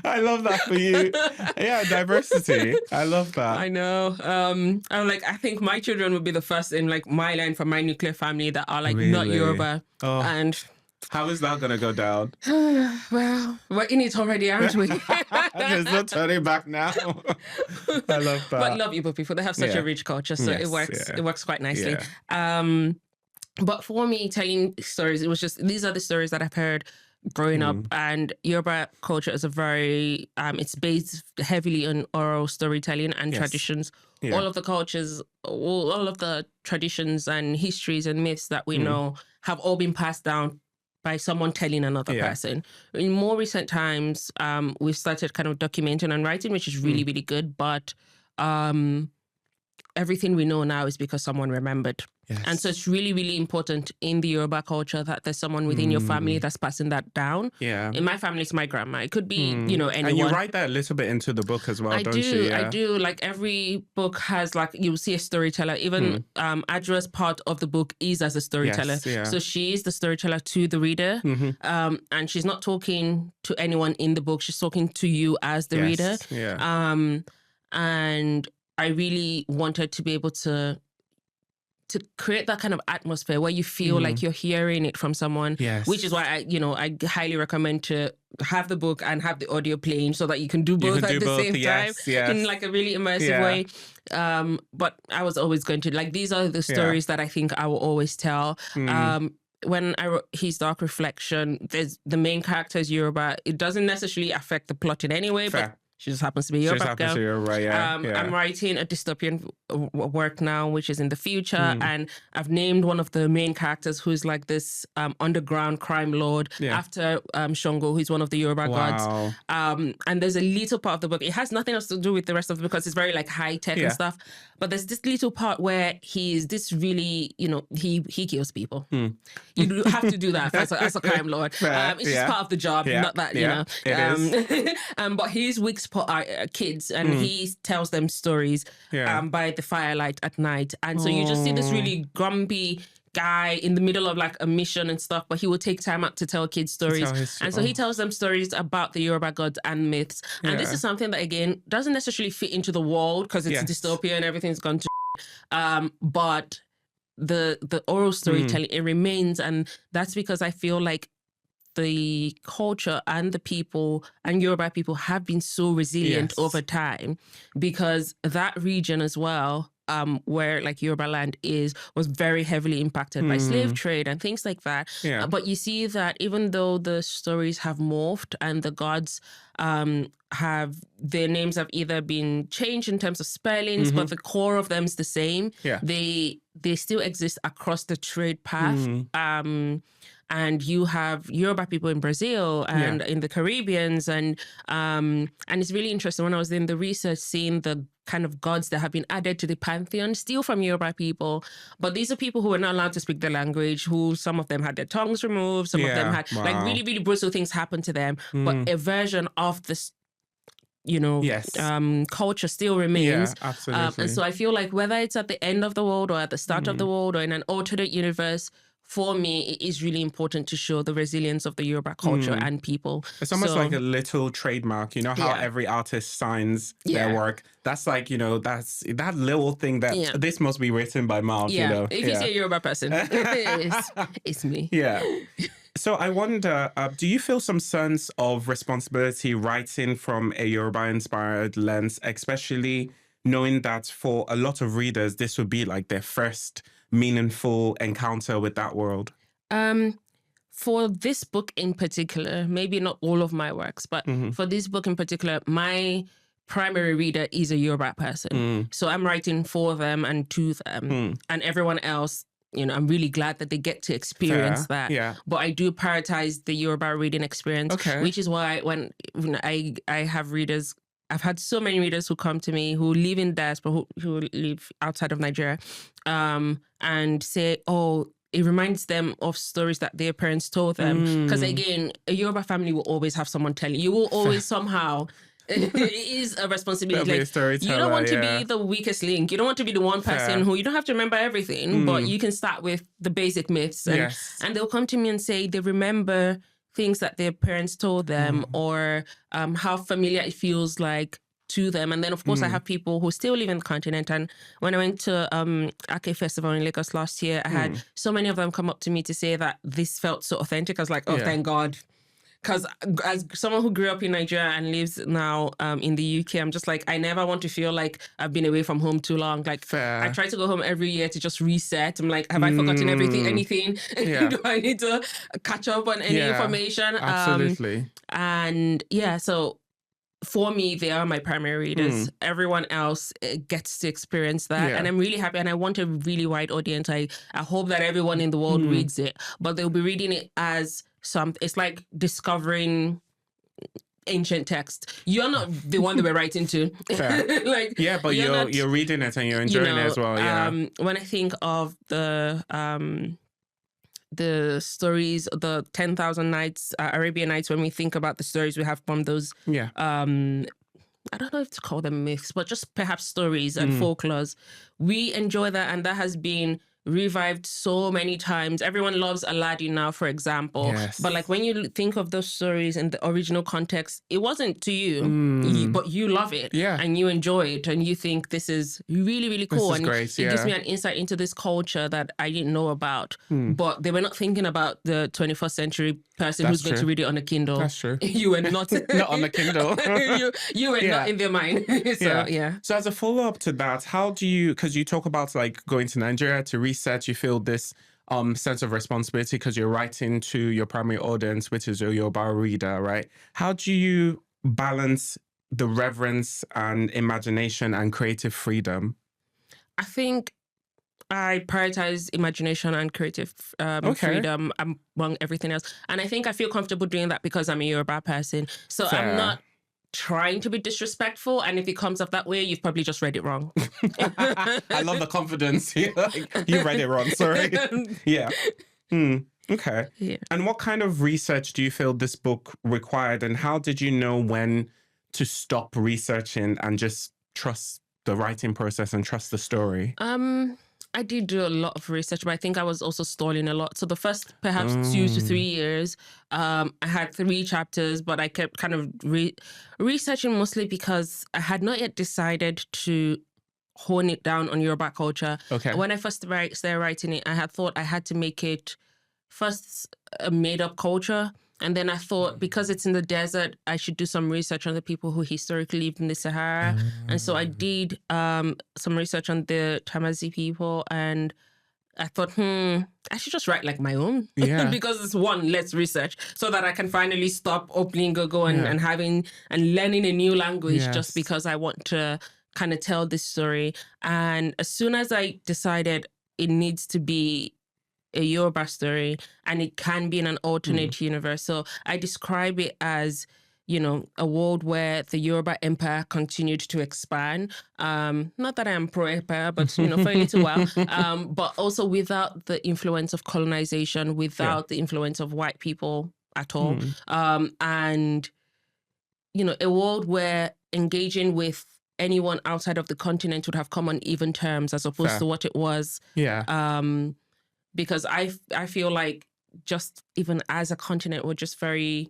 I love that for you. Yeah, diversity. I love that. I know. I'm like, I think my children would be the first in like my line from my nuclear family that are like not Yoruba. Oh. And how is that going to go down? Well, we're in it already, aren't we? There's no turning back now. I love that. But love Igbo people. They have such a rich culture, so it works. It works quite nicely. Yeah. But for me, telling stories, it was just these are the stories that I've heard growing up, and Yoruba culture is a very it's based heavily on oral storytelling and traditions. All of the cultures, all of the traditions and histories and myths that we know have all been passed down by someone telling another person. In more recent times, we've started kind of documenting and writing, which is really, really good. But everything we know now is because someone remembered. Yes. And so it's really, really important in the Yoruba culture that there's someone within your family that's passing that down. Yeah. In my family, it's my grandma. It could be, anyone. And you write that a little bit into the book as well, don't you? I do. Like every book has like, you'll see a storyteller. Even Adra's part of the book is as a storyteller. Yes, so she is the storyteller to the reader. And she's not talking to anyone in the book. She's talking to you as the reader. Yeah. And I really wanted to be able to create that kind of atmosphere where you feel like you're hearing it from someone, which is why I highly recommend to have the book and have the audio playing so that you can do both at the same time in like a really immersive way. But I was always going to, like, these are the stories that I think I will always tell. When I wrote His Dark Reflection, there's the main character is Yoruba. It doesn't necessarily affect the plot in any way, but she just happens to be Yoruba girl. I'm writing a dystopian work now, which is in the future, and I've named one of the main characters who's like this underground crime lord after Shango, who's one of the Yoruba gods. And there's a little part of the book. It has nothing else to do with the rest of it because it's very like high tech and stuff. But there's this little part where he's this really, he kills people. You have to do that as a crime lord. It's just part of the job, not that, It is. But his weak spot are kids, and he tells them stories by the firelight at night. And so you just see this really grumpy guy in the middle of like a mission and stuff, but he will take time out to tell kids stories. And so he tells them stories about the Yoruba gods and myths. And this is something that, again, doesn't necessarily fit into the world because it's dystopia and everything's gone to but the oral storytelling, it remains. And that's because I feel like the culture and the people and Yoruba people have been so resilient over time, because that region as well, where like Yoruba land was very heavily impacted by slave trade and things like that. But you see that even though the stories have morphed and the gods have, their names have either been changed in terms of spellings, but the core of them is the same. They still exist across the trade path. And you have Yoruba people in Brazil and in the Caribbeans. And it's really interesting when I was in the research, seeing the kind of gods that have been added to the pantheon, still from Yoruba people. But these are people who were not allowed to speak the language, who some of them had their tongues removed, some of them had like really, really brutal things happen to them. But a version of this, culture still remains. Absolutely. And so I feel like whether it's at the end of the world or at the start of the world or in an alternate universe, for me, it is really important to show the resilience of the Yoruba culture and people. It's almost like a little trademark. You know how every artist signs their work? That's like, that's that little thing that this must be written by Marv, If you say Yoruba person, it's me. Yeah. So I wonder, do you feel some sense of responsibility writing from a Yoruba-inspired lens, especially knowing that for a lot of readers, this would be like their first meaningful encounter with that world? For this book in particular, maybe not all of my works, but for this book in particular, my primary reader is a Yoruba person. So I'm writing for them and to them. And everyone else I'm really glad that they get to experience that. Yeah. But I do prioritize the Yoruba reading experience, which is why when I have readers, I've had so many readers who come to me who live in diaspora, who live outside of Nigeria, and say, oh, it reminds them of stories that their parents told them. Because again, a Yoruba family will always have someone telling. You will always somehow... it is a responsibility. Like, you don't want to be the weakest link. You don't want to be the one person who you don't have to remember everything, but you can start with the basic myths. And, and they'll come to me and say they remember things that their parents told them or how familiar it feels like to them. And then, of course, I have people who still live in the continent. And when I went to Ake Festival in Lagos last year, I had so many of them come up to me to say that this felt so authentic. I was like, oh, thank God. Because as someone who grew up in Nigeria and lives now in the UK, I'm just like, I never want to feel like I've been away from home too long. Like, I try to go home every year to just reset. I'm like, have I forgotten anything? Do I need to catch up on any information? Absolutely. And so for me, they are my primary readers. Everyone else gets to experience that. And I'm really happy. And I want a really wide audience. I hope that everyone in the world reads it, but they'll be reading it as it's like discovering ancient text. You're not the one that we're writing to. Like, but you're reading it and you're enjoying it as well. When I think of the stories, the 10,000 Nights, Arabian Nights, when we think about the stories we have from those, I don't know if to call them myths, but just perhaps stories and folklores, we enjoy that, and that has been revived so many times. Everyone loves Aladdin now, for example. But like when you think of those stories in the original context, it wasn't to you, but you love it and you enjoy it and you think this is really, really cool. This is great, it gives me an insight into this culture that I didn't know about. But they were not thinking about the 21st century person who's going to read it on a Kindle. That's true. You were not not on the Kindle. you were not in their mind. So as a follow-up to that, how do you, because you talk about like going to Nigeria to research, you feel this sense of responsibility because you're writing to your primary audience, which is your Yoruba reader, right? How do you balance the reverence and imagination and creative freedom? I think I prioritize imagination and creative freedom among everything else. And I think I feel comfortable doing that because I'm a Yoruba person. So I'm not trying to be disrespectful. And if it comes off that way, you've probably just read it wrong. I love the confidence. Like, you read it wrong, sorry. Okay. And what kind of research do you feel this book required? And how did you know when to stop researching and just trust the writing process and trust the story? I did do a lot of research, but I think I was also stalling a lot. So the first perhaps 2 to 3 years, I had 3 chapters, but I kept kind of researching mostly because I had not yet decided to hone it down on Yoruba culture. When I first started writing it, I had thought I had to make it first a made-up culture. And then I thought, because it's in the desert, I should do some research on the people who historically lived in the Sahara. And so I did some research on the Tamazi people. And I thought, I should just write like my own. Because it's less research so that I can finally stop opening Google and having and learning a new language just because I want to kind of tell this story. And as soon as I decided it needs to be a Yoruba story and it can be in an alternate universe. So I describe it as, a world where the Yoruba Empire continued to expand. Not that I am pro-empire, but, for a little while. But also without the influence of colonization, without the influence of white people at all. And, a world where engaging with anyone outside of the continent would have come on even terms as opposed to what it was. Because I feel like just even as a continent, we're just very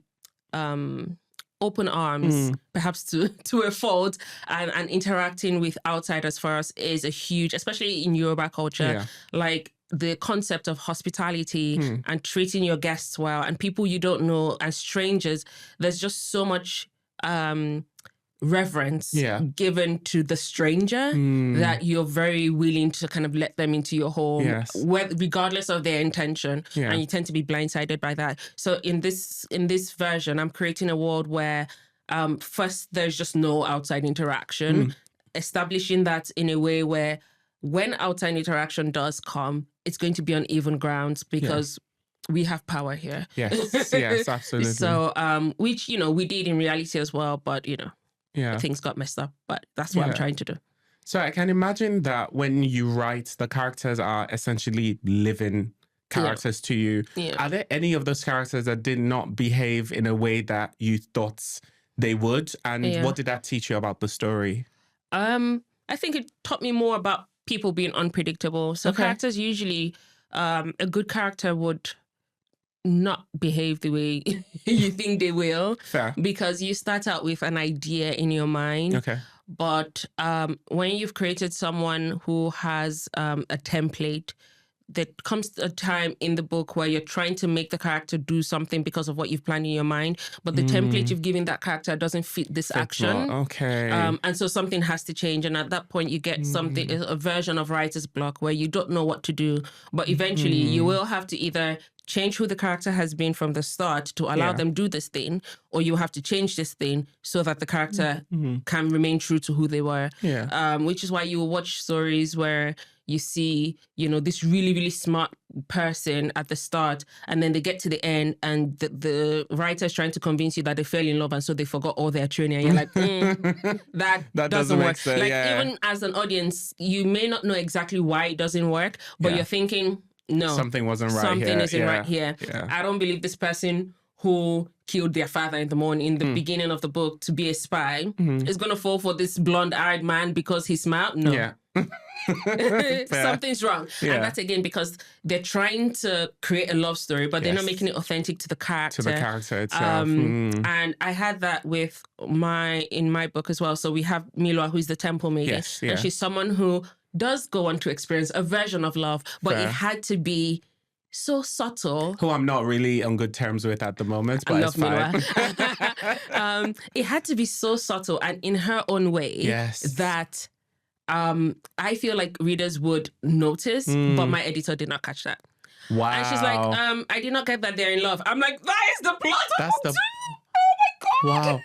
open arms, perhaps to a fault, and interacting with outsiders for us is a huge, especially in Yoruba culture, like the concept of hospitality and treating your guests well and people you don't know and strangers. There's just so much reverence given to the stranger that you're very willing to kind of let them into your home regardless of their intention, and you tend to be blindsided by that. So in this version, I'm creating a world where first there's just no outside interaction, establishing that in a way where when outside interaction does come, it's going to be on even grounds because we have power here. Yes, yes, absolutely. So, which, we did in reality as well, but, things got messed up. But that's what I'm trying to do. So I can imagine that when you write, the characters are essentially living characters to you. Are there any of those characters that did not behave in a way that you thought they would? And what did that teach you about the story? I think it taught me more about people being unpredictable. So characters usually, a good character would not behave the way you think they will. Fair. Because you start out with an idea in your mind. Okay. But when you've created someone who has a template, there comes a time in the book where you're trying to make the character do something because of what you've planned in your mind, but the template you've given that character doesn't fit this action. Okay. And so something has to change. And at that point, you get something, a version of writer's block where you don't know what to do. But eventually, you will have to either change who the character has been from the start to allow them do this thing, or you have to change this thing so that the character can remain true to who they were. Which is why you will watch stories where you see, this really, really smart person at the start, and then they get to the end and the writer is trying to convince you that they fell in love and so they forgot all their training. And you're like, that doesn't work. Sense. Even as an audience, you may not know exactly why it doesn't work, but you're thinking, no, something wasn't right. Something isn't right here. I don't believe this person who killed their father in the beginning of the book to be a spy is going to fall for this blonde-eyed man because he's smart. No. Something's wrong. And that's again because they're trying to create a love story, but they're not making it authentic to the character. To the character itself. And I had that with in my book as well. So we have Milwa, who's the temple maiden. And she's someone who does go on to experience a version of love, but it had to be so subtle. Who I'm not really on good terms with at the moment, but it's fine. It had to be so subtle and in her own way that I feel like readers would notice, but my editor did not catch that. Wow. And she's like, I did not get that they're in love. I'm like, that is the plot of book 2! Oh my God. Wow.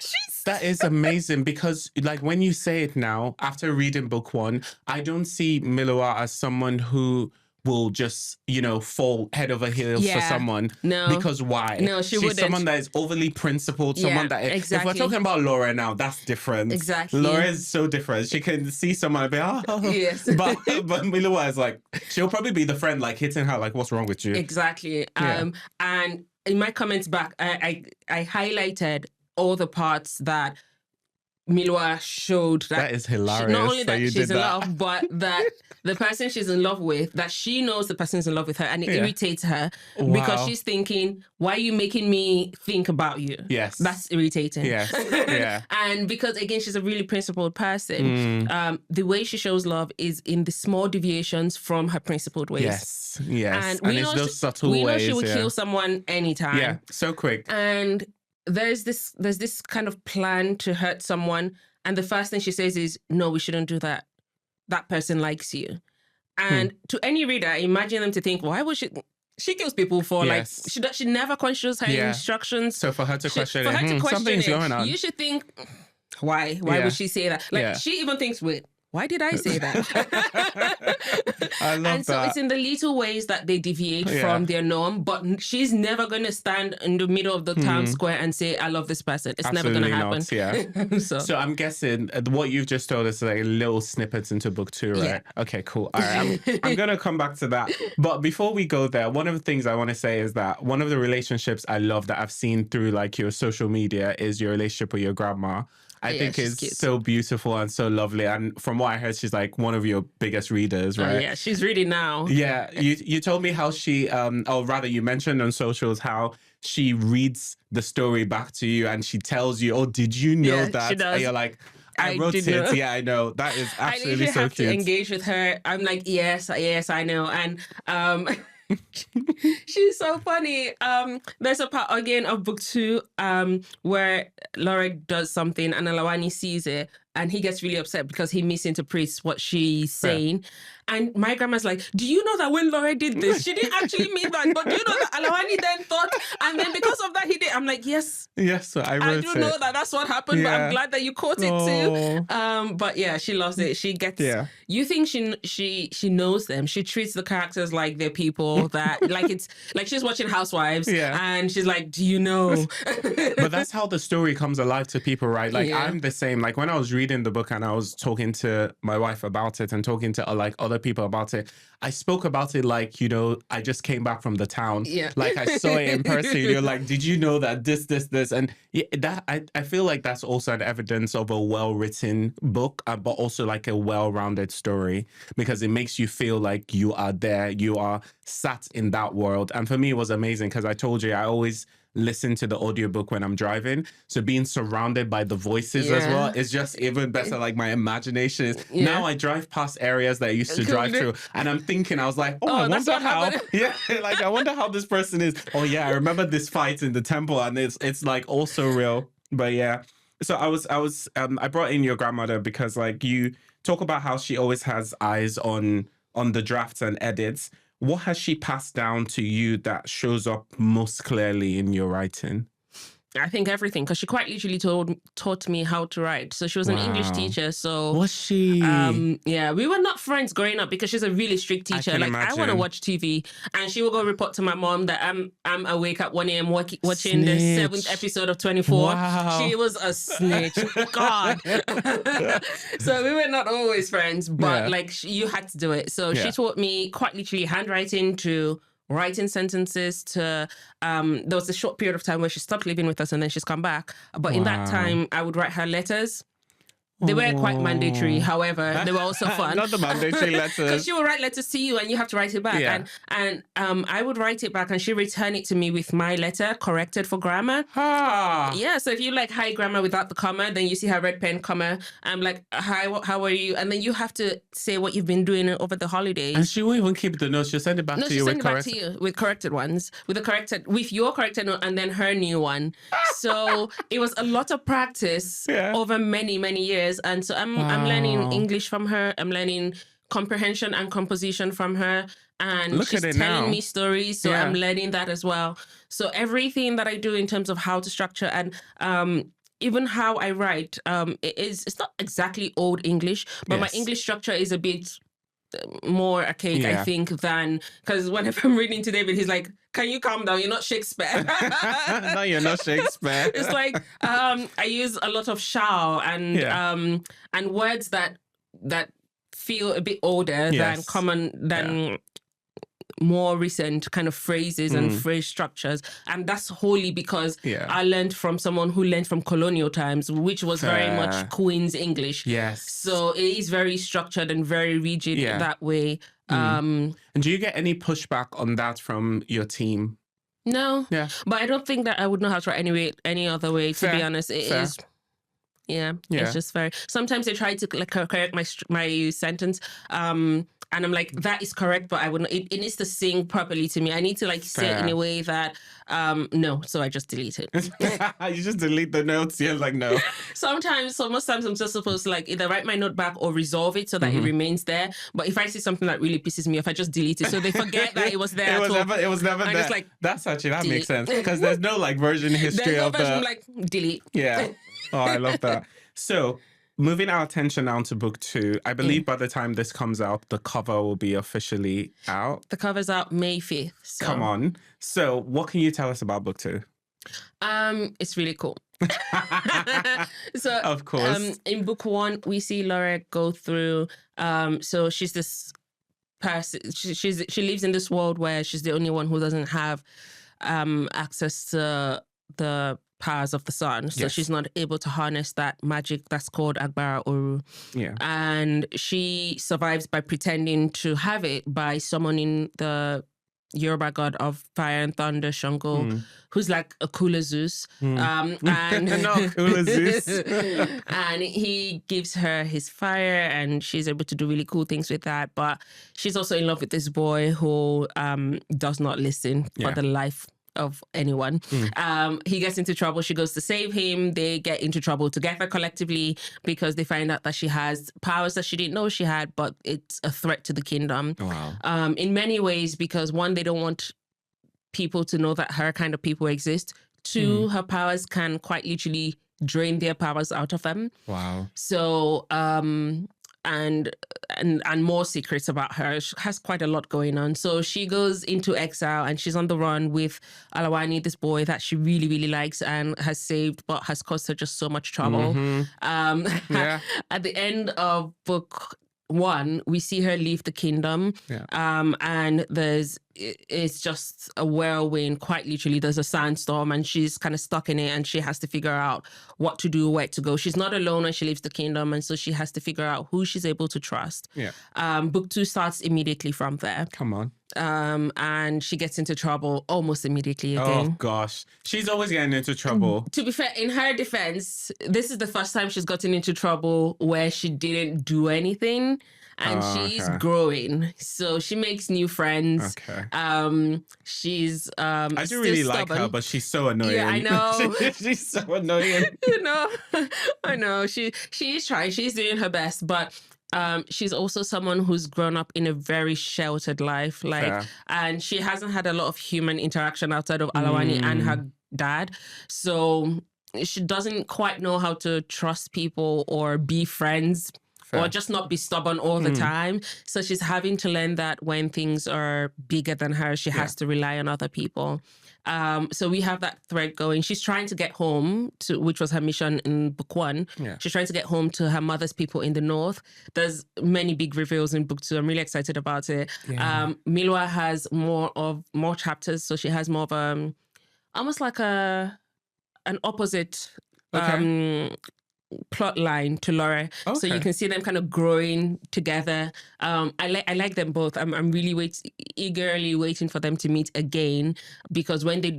That is amazing because when you say it now, after reading book 1, I don't see Milwa as someone who will just, fall head over heels for someone. No. Because why? No, she's wouldn't. Someone that is overly principled, someone that... Exactly. If we're talking about Laura now, that's different. Exactly. Laura is so different. She can see someone and be, yes. But Milwa is she'll probably be the friend, hitting her, what's wrong with you? Exactly. And in my comments back, I highlighted all the parts that Milwa showed that is hilarious. Not only that she's in love, but that the person she's in love with, that she knows the person's in love with her, and it irritates her because she's thinking, why are you making me think about you? Yes. That's irritating. Yes. Yeah. And because, again, she's a really principled person, the way she shows love is in the small deviations from her principled ways. Yes. Yes. And it's those subtle ways. We know she would kill someone anytime. Yeah. So quick. And there's this kind of plan to hurt someone, and the first thing she says is, no, we shouldn't do that. That person likes you. And to any reader, imagine them to think, why would she kills people for she never questions her instructions. So for her to question something's going on. You should think, why would she say that? She even thinks, wait, why did I say that? I love and so that. it's in the little ways that they deviate from their norm, but she's never going to stand in the middle of the town square and say, I love this person. It's Absolutely never going to happen. Not, so I'm guessing what you've just told us is little snippets into book 2, right? Yeah. Okay, cool. All right, I'm going to come back to that. But before we go there, one of the things I want to say is that one of the relationships I love that I've seen through your social media is your relationship with your grandma. I think it's so beautiful and so lovely. And from what I heard, she's one of your biggest readers, right? Yeah, she's reading now. Yeah. You told me how she, or rather you mentioned on socials how she reads the story back to you and she tells you, oh, did you know that? She does. And you're like, I wrote it. Know. Yeah, I know. That is absolutely so cute. I have to engage with her. I'm like, yes, I know. And she's so funny. There's a part again of book 2 where Laura does something and Alawani sees it and he gets really upset because he misinterprets what she's saying. And my grandma's like, do you know that when Laura did this, she didn't actually mean that, but do you know that Alawani then thought, and then because of that he did. I'm like, yes, so I do know that that's what happened, but I'm glad that you caught it too. But yeah, she loves it. She gets, you think she knows them. She treats the characters like they're people that, like it's like she's watching Housewives and she's like, do you know? But that's how the story comes alive to people, right? Like I'm the same. Like when I was reading the book and I was talking to my wife about it and talking to like other people about it, I spoke about it like, you know, I just came back from the town. Like I saw it in person. You're like, did you know that this? And that I feel like that's also an evidence of a well-written book, but also like a well-rounded story, because it makes you feel like you are there, you are sat in that world. And for me, it was amazing because I told you I always listen to the audiobook when I'm driving. So being surrounded by the voices as well is just even better. Like my imagination is now I drive past areas that I used to drive through and I'm thinking, I was like, I wonder how like I wonder how this person is. Oh yeah, I remember this fight in the temple, and it's like also real. But yeah. So I brought in your grandmother because like you talk about how she always has eyes on the drafts and edits. What has she passed down to you that shows up most clearly in your writing? I think everything, because she quite literally taught me how to write. So she was an English teacher. So was she? Yeah, we were not friends growing up because she's a really strict teacher. Like imagine. I want to watch TV, and she will go report to my mom that I'm awake at 1 a.m. watching the 7th episode of 24. Wow. She was a snitch. God. So we were not always friends, but like you had to do it. So she taught me quite literally handwriting to writing sentences to there was a short period of time where she stopped living with us and then she's come back, but in that time I would write her letters. They were quite mandatory, however, they were also fun. Not the mandatory letters. Because she would write letters to you and you have to write it back. And I would write it back and she return it to me with my letter corrected for grammar. Yeah, so if you like hi grammar without the comma, then you see her red pen comma. I'm like, hi, how are you? And then you have to say what you've been doing over the holidays. And she won't even keep the notes. She'll send it back to you with corrected. No, she'll send it back to you with corrected ones, with your corrected note and then her new one. So it was a lot of practice over many, many years. And so I'm learning English from her. I'm learning comprehension and composition from her. And she's telling me stories. So I'm learning that as well. So everything that I do in terms of how to structure and even how I write, it's not exactly old English, but my English structure is a bit more archaic, I think, than, because whenever I'm reading to David, he's like, can you calm down? You're not Shakespeare. No, you're not Shakespeare. It's like I use a lot of shall and words that feel a bit older than common more recent kind of phrases and phrase structures. And that's wholly because I learned from someone who learned from colonial times, which was very much Queen's English. Yes. So it is very structured and very rigid that way. And do you get any pushback on that from your team? No. Yeah. But I don't think that I would know how to write any other way, to be honest. It is. Yeah, it's just very. Sometimes I try to like correct my sentence, and I'm like, that is correct, but I wouldn't. It needs to sing properly to me. I need to like say it in a way that no. So I just delete it. You just delete the notes. You're like, no. Sometimes, so most times I'm just supposed to like either write my note back or resolve it so that it remains there. But if I see something that really pisses me off, I just delete it so they forget that it was there. It was never there. Just, like, that's actually that makes sense because there's no like version history there's no of version, the like delete. Yeah. Oh, I love that. So, moving our attention now to book 2, I believe by the time this comes out, the cover will be officially out. The cover's out May 5th. So. Come on. So, what can you tell us about book 2? It's really cool. So, of course. In book 1, we see Laura go through. So she's this person. She lives in this world where she's the only one who doesn't have access to the powers of the sun, so she's not able to harness that magic that's called Agbara Oru. Yeah, and she survives by pretending to have it by summoning the Yoruba god of fire and thunder, Shango, who's like a cooler Zeus. And no, cooler Zeus. And he gives her his fire, and she's able to do really cool things with that. But she's also in love with this boy who does not listen for the life of anyone. He gets into trouble. She goes to save him. They get into trouble together collectively because they find out that she has powers that she didn't know she had, but it's a threat to the kingdom. Wow. In many ways, because one, they don't want people to know that her kind of people exist. Two, her powers can quite literally drain their powers out of them. Wow. So, and more secrets about her. She has quite a lot going on. So she goes into exile and she's on the run with Alawani, this boy that she really, really likes and has saved, but has caused her just so much trouble. At the end of book 1, we see her leave the kingdom, and it's just a whirlwind. Quite literally, there's a sandstorm, and she's kind of stuck in it, and she has to figure out what to do, where to go. She's not alone when she leaves the kingdom, and so she has to figure out who she's able to trust. Book 2 starts immediately from there. Come on. And she gets into trouble almost immediately again. Oh gosh, she's always getting into trouble. To be fair, in her defense, this is the first time she's gotten into trouble where she didn't do anything, and she's growing. So she makes new friends. She's I do really like her, but she's so annoying. Yeah, I know. She's so annoying. I know. She's trying. She's doing her best, but she's also someone who's grown up in a very sheltered life, and she hasn't had a lot of human interaction outside of Alawani and her dad. So she doesn't quite know how to trust people or be friends. Or just not be stubborn all the time. So she's having to learn that when things are bigger than her, she has to rely on other people. So we have that thread going. She's trying to get home to, which was her mission in book 1. She's trying to get home to her mother's people in the north. There's many big reveals in book 2. I'm really excited about it. Milwa has more chapters, so she has more of almost like an opposite plot line to Laura, so you can see them kind of growing together. I like them both. I'm really eagerly waiting for them to meet again, because when they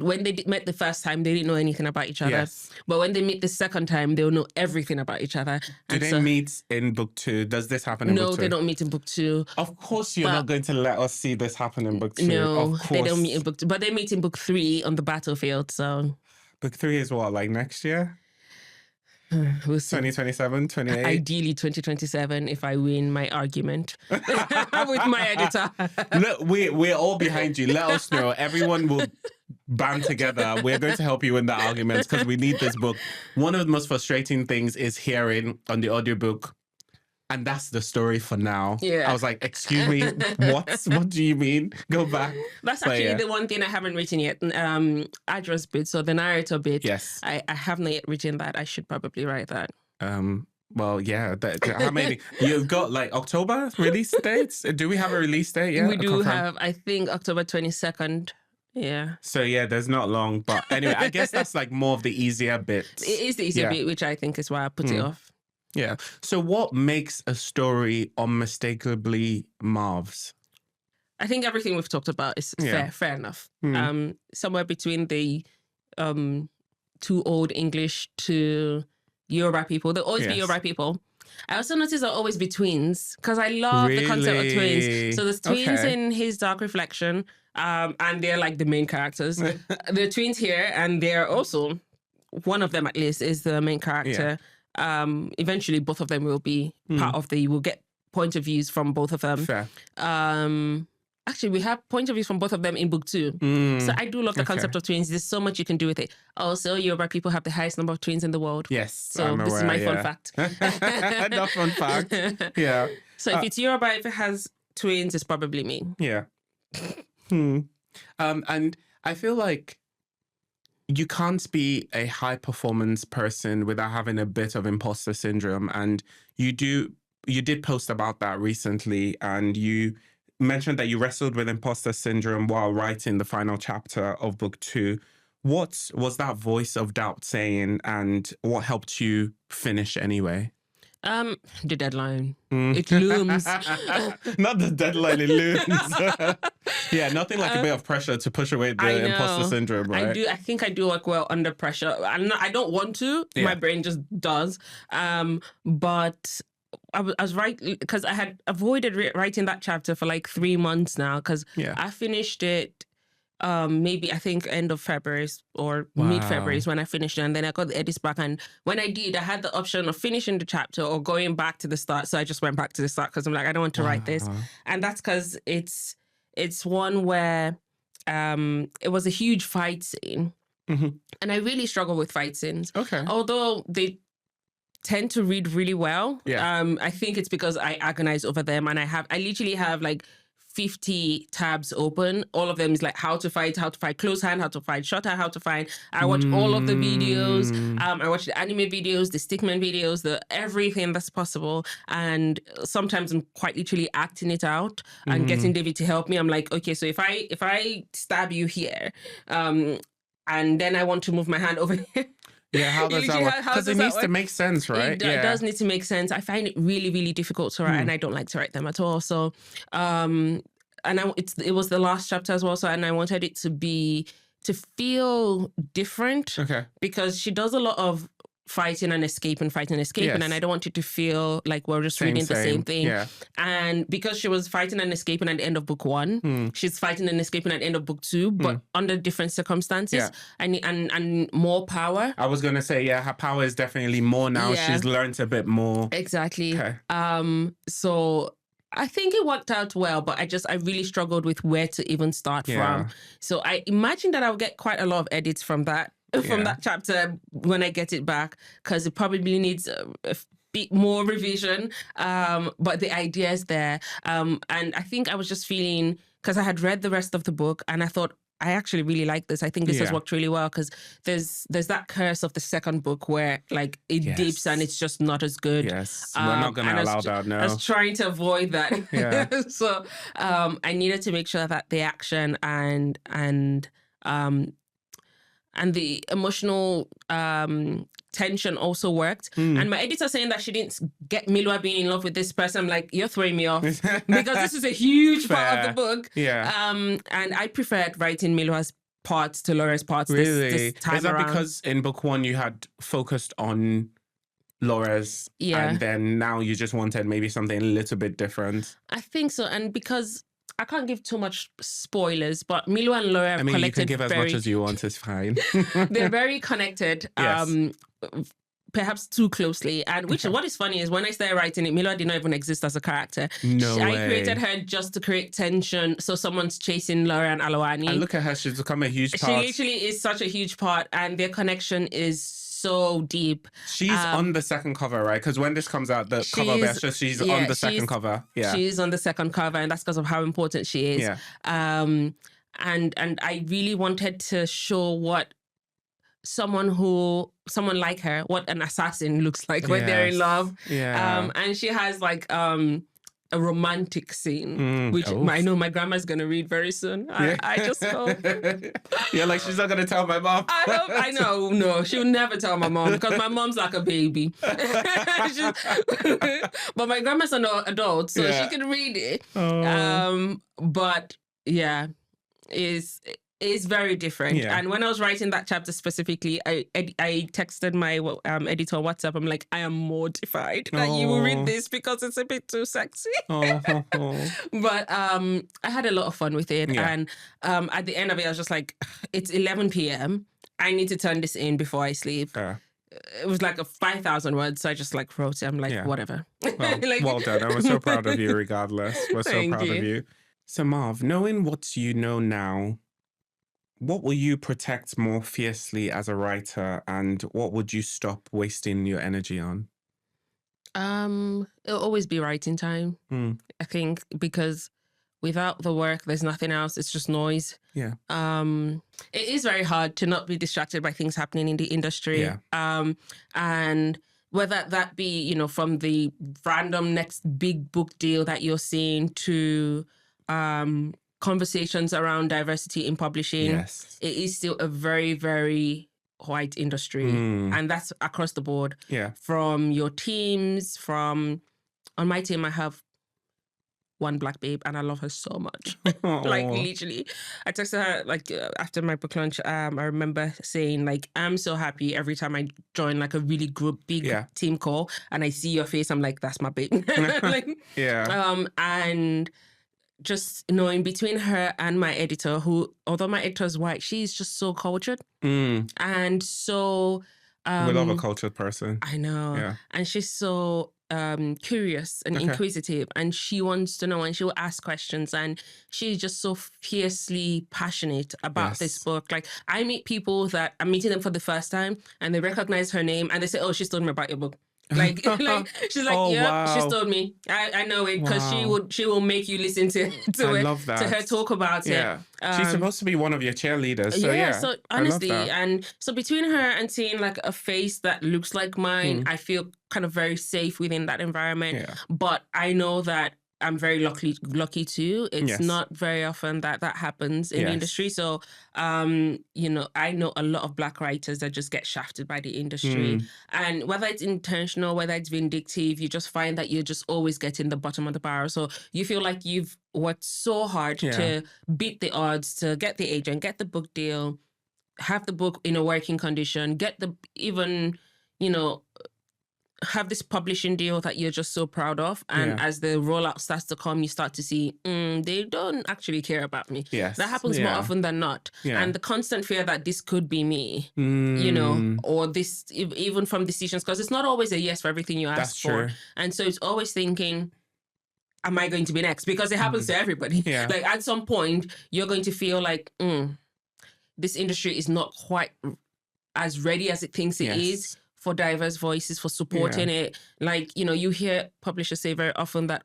met the first time, they didn't know anything about each other. But when they meet the second time, they'll know everything about each other. Do they meet in book 2? Does this happen in book 2? No, they don't meet in book 2. Of course, you're not going to let us see this happen in book 2. No, of course. They don't meet in book 2, but they meet in book 3 on the battlefield. So book 3 is what, like next year? 2027, 28? Ideally 2027 if I win my argument with my editor. Look, we're all behind you. Let us know. Everyone will band together. We're going to help you win the arguments because we need this book. One of the most frustrating things is hearing on the audiobook, and that's the story for now. I was like, excuse me, what do you mean? Go back. That's actually the one thing I haven't written yet. Address bit, so the narrator bit. Yes. I have not yet written that. I should probably write that. Well, yeah. How many? You've got like October release dates? Do we have a release date yet? We do have, I think, October 22nd. Yeah. So yeah, there's not long. But anyway, I guess that's like more of the easier bits. It is the easier bit, which I think is why I put it off. Yeah. So what makes a story unmistakably Marv's? I think everything we've talked about is fair enough. Somewhere between the too old English to Yoruba people. There'll always be Yoruba people. I also notice there'll always be twins, because I love the concept of twins. So there's twins in his Dark Reflection, and they're like the main characters. There are twins here, and they're also, one of them at least, is the main character. Eventually both of them will be part of we'll get point of views from both of them. Fair. Actually, we have point of views from both of them in book 2. So I do love the concept of twins. There's so much you can do with it. Also, Yoruba people have the highest number of twins in the world. Yes, so this is my fun fact. Not fun fact. Yeah. So if it's Yoruba, if it has twins, it's probably me. Yeah. And I feel like you can't be a high performance person without having a bit of imposter syndrome. And you did post about that recently, and you mentioned that you wrestled with imposter syndrome while writing the final chapter of book 2. What was that voice of doubt saying, and what helped you finish anyway? The deadline. It looms. Not the deadline, it looms. Yeah, nothing like a bit of pressure to push away the imposter syndrome, right? I think I do work well under pressure. I don't want to. Yeah. My brain just does. But I was right, because I had avoided writing that chapter for like 3 months now, because I finished it maybe I think end of February or Wow. mid-February is when I finished it. And then I got the edits back. And when I did, I had the option of finishing the chapter or going back to the start. So I just went back to the start because I'm like, I don't want to write this. And that's because it's one where it was a huge fight scene. And I really struggle with fight scenes. Okay. Although they tend to read really well. Yeah. I think it's because I agonize over them, and I literally have like 50 tabs open. All of them is like how to fight close hand, how to fight short hand, how to fight. I watch all of the videos. I watch the anime videos, the stickman videos, the everything that's possible. And sometimes I'm quite literally acting it out and getting David to help me. I'm like, okay, so if I stab you here, and then I want to move my hand over here. Yeah, how does that work? Because it needs to make sense, right? It does need to make sense. I find it really, really difficult to write, and I don't like to write them at all. So, and it was the last chapter as well. So, and I wanted it to feel different. Okay. Because she does a lot of fighting and escaping, and I don't want it to feel like we're just reading the same thing. Yeah. And because she was fighting and escaping at the end of book 1, she's fighting and escaping at the end of book 2, but under different circumstances and more power. I was gonna say, her power is definitely more now. Yeah. She's learned a bit more. Exactly. Okay. So I think it worked out well, but I really struggled with where to even start from. So I imagine that I'll get quite a lot of edits from that. That chapter when I get it back, because it probably needs a bit more revision, but the idea is there, and I think I was just feeling, because I had read the rest of the book and I thought, I actually really like this. I think this has worked really well, because there's that curse of the second book where like it dips and it's just not as good. Yes, we're not going to allow that. No, I was trying to avoid that. So I needed to make sure that the action and the emotional tension also worked. And my editor saying that she didn't get Milwa being in love with this person, I'm like, you're throwing me off, because this is a huge part of the book. And I preferred writing Milwa's parts to Laura's parts this time Is that around. because in book 1 you had focused on Laura's and then now you just wanted maybe something a little bit different? I think so. And because I can't give too much spoilers, but Milo and Laura have collected. You can give as much as you want, it's fine. They're very connected, perhaps too closely. And what is funny is when I started writing it, Milo did not even exist as a character. No way. I created her just to create tension. So someone's chasing Laura and Alawani. And look at her, she's become a huge part. She literally is such a huge part, and their connection is so deep. She's on the second cover, right? Because when this comes out, the cover bears, she's on the second cover. Yeah, she's on the second cover, and that's because of how important she is. Yeah. And I really wanted to show what someone like her, what an assassin looks like when they're in love. Yeah. And she has like a romantic scene, which I know my grandma's gonna read very soon. I just hope. You're like, she's not gonna tell my mom. I know, no, she'll never tell my mom, because my mom's like a baby. But my grandma's an adult, so she can read it. But yeah, is very different. Yeah. And when I was writing that chapter specifically, I texted my editor on WhatsApp. I'm like, I am mortified that you will read this because it's a bit too sexy. But I had a lot of fun with it. Yeah. And at the end of it, I was just like, it's 11 p.m. I need to turn this in before I sleep. It was like a 5,000 words, so I just like wrote it. I'm like, whatever. Well, well done. I was so proud of you regardless. We're so proud of you. So Marv, knowing what you know now, what will you protect more fiercely as a writer, and what would you stop wasting your energy on? It'll always be writing time, I think, because without the work, there's nothing else. It's just noise. Yeah. It is very hard to not be distracted by things happening in the industry. Yeah. And whether that be, from the random next big book deal that you're seeing to conversations around diversity in publishing. Yes. It is still a very, very white industry. And that's across the board. Yeah. From your teams, on my team, I have one Black babe and I love her so much. Like literally, I texted her like after my book launch. I remember saying like, I'm so happy every time I join like a really big team call and I see your face. I'm like, that's my babe. Like, yeah. And just knowing between her and my editor, who, although my editor is white, she's just so cultured and so. We love a cultured person. I know. Yeah. And she's so curious and inquisitive, and she wants to know, and she'll ask questions, and she's just so fiercely passionate about this book. Like, I meet people that I'm meeting them for the first time and they recognize her name and they say, oh, she's told me about your book. Like she's like, oh, yeah, wow. she's told me. I know it because she will make you listen to I it, love that. to her talk about it. She's supposed to be one of your cheerleaders. So so honestly, and so between her and seeing like a face that looks like mine, I feel kind of very safe within that environment. Yeah. But I know that I'm very lucky too. It's not very often that happens in the industry. So, you know, I know a lot of Black writers that just get shafted by the industry. And whether it's intentional, whether it's vindictive, you just find that you're just always getting the bottom of the barrel. So you feel like you've worked so hard to beat the odds, to get the agent, get the book deal, have the book in a working condition, get the even, you know, have this publishing deal that you're just so proud of. And as the rollout starts to come, you start to see, they don't actually care about me. Yes. That happens more often than not. And the constant fear that this could be me, you know, or this, even from decisions, because it's not always a yes for everything you ask for. True. And so it's always thinking, am I going to be next? Because it happens to everybody. Yeah. Like at some point, you're going to feel like, this industry is not quite as ready as it thinks it is for diverse voices, for supporting it. Like, you know, you hear publishers say very often that,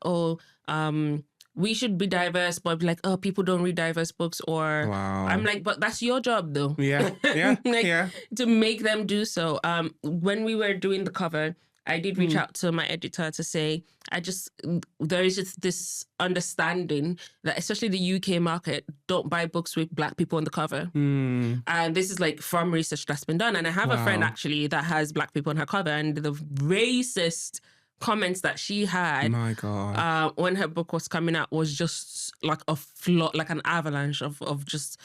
we should be diverse, but like, oh, people don't read diverse books, or I'm like, but that's your job though. Yeah, yeah, to make them do so. When we were doing the cover, I did reach out to my editor to say, there is just this understanding that especially the UK market don't buy books with Black people on the cover. And this is like from research that's been done. And I have a friend actually that has Black people on her cover, and the racist comments that she had when her book was coming out was just like a flood, like an avalanche of just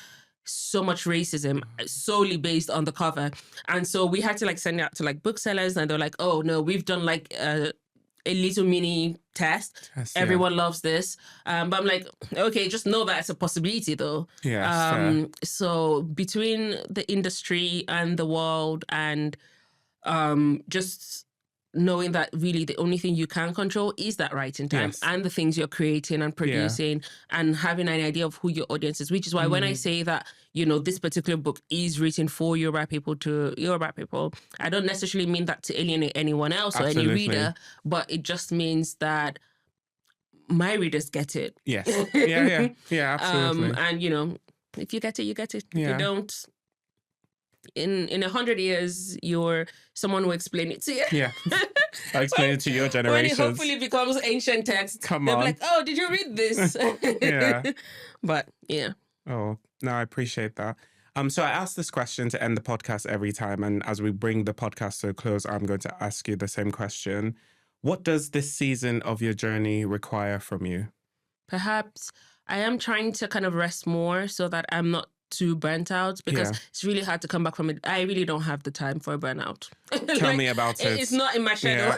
so much racism solely based on the cover. And so we had to like send it out to like booksellers, and they're like, oh no, we've done like a little mini test. Everyone loves this. But I'm like, okay, just know that it's a possibility though. So between the industry and the world, and just knowing that really the only thing you can control is that writing time and the things you're creating and producing, and having an idea of who your audience is, which is why when I say that, you know, this particular book is written for Yoruba people, to Yoruba people, I don't necessarily mean that to alienate anyone else or any reader, but it just means that my readers get it. Yes. Yeah, absolutely. And, you know, if you get it, you get it. If you don't, in 100 years, you're someone will explain it to you. Yeah, I'll explain it to your generation. When it hopefully becomes ancient text. Come on. They'll be like, oh, did you read this? But yeah. Oh, no, I appreciate that. So I ask this question to end the podcast every time. And as we bring the podcast to a close, I'm going to ask you the same question. What does this season of your journey require from you? Perhaps I am trying to kind of rest more so that I'm not too burnt out, because it's really hard to come back from it. I really don't have the time for a burnout. Tell me about it. It's not in my schedule.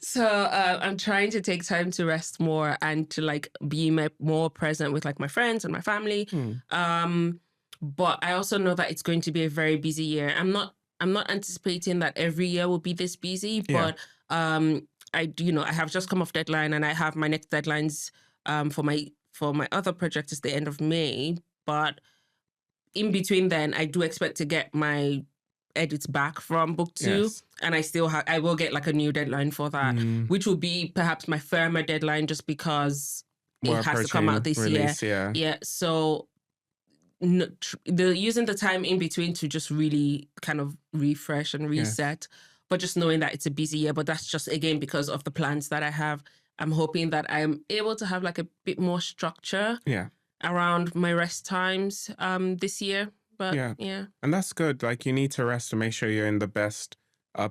So I'm trying to take time to rest more and to like be more present with like my friends and my family. But I also know that it's going to be a very busy year. I'm not anticipating that every year will be this busy, but I have just come off deadline, and I have my next deadlines for my other project is the end of May. But in between then, I do expect to get my edits back from book 2. And I will get like a new deadline for that, which will be perhaps my firmer deadline, just because it has to come out this year. Yeah. So using the time in between to just really kind of refresh and reset, but just knowing that it's a busy year. But that's just, again, because of the plans that I have. I'm hoping that I'm able to have like a bit more structure around my rest times this year. But and that's good. Like, you need to rest to make sure you're in the best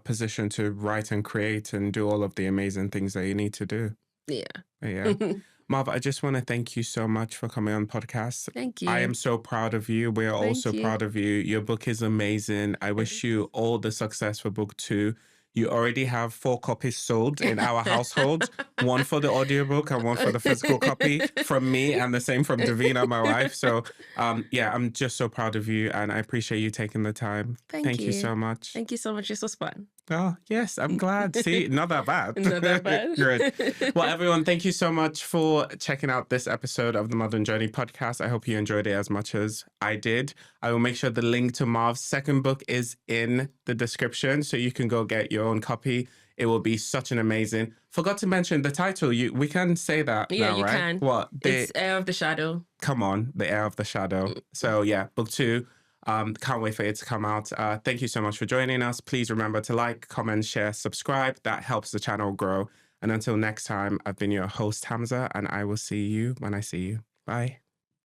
position to write and create and do all of the amazing things that you need to do. Marv, I just want to thank you so much for coming on the podcast. Thank you. I am so proud of you. We are also proud of you. Your book is amazing. I wish you all the success for book 2. You already have 4 copies sold in our household, one for the audiobook and one for the physical copy from me, and the same from Davina, my wife. So yeah, I'm just so proud of you, and I appreciate you taking the time. Thank you so much. Thank you so much. This was fun. Oh, yes, I'm glad. See, not that bad. Not that bad. Great. Well, everyone, thank you so much for checking out this episode of the Modern Journey podcast. I hope you enjoyed it as much as I did. I will make sure the link to Marv's second book is in the description, so you can go get your own copy. It will be such an amazing... Forgot to mention the title. We can say that now, right? Yeah, you can. What? It's Heir of the Shadow. Come on, the Heir of the Shadow. So yeah, book 2. Can't wait for it to come out. Thank you so much for joining us. Please remember to like, comment, share, subscribe. That helps the channel grow. And until next time, I've been your host, Hamza, and I will see you when I see you. Bye.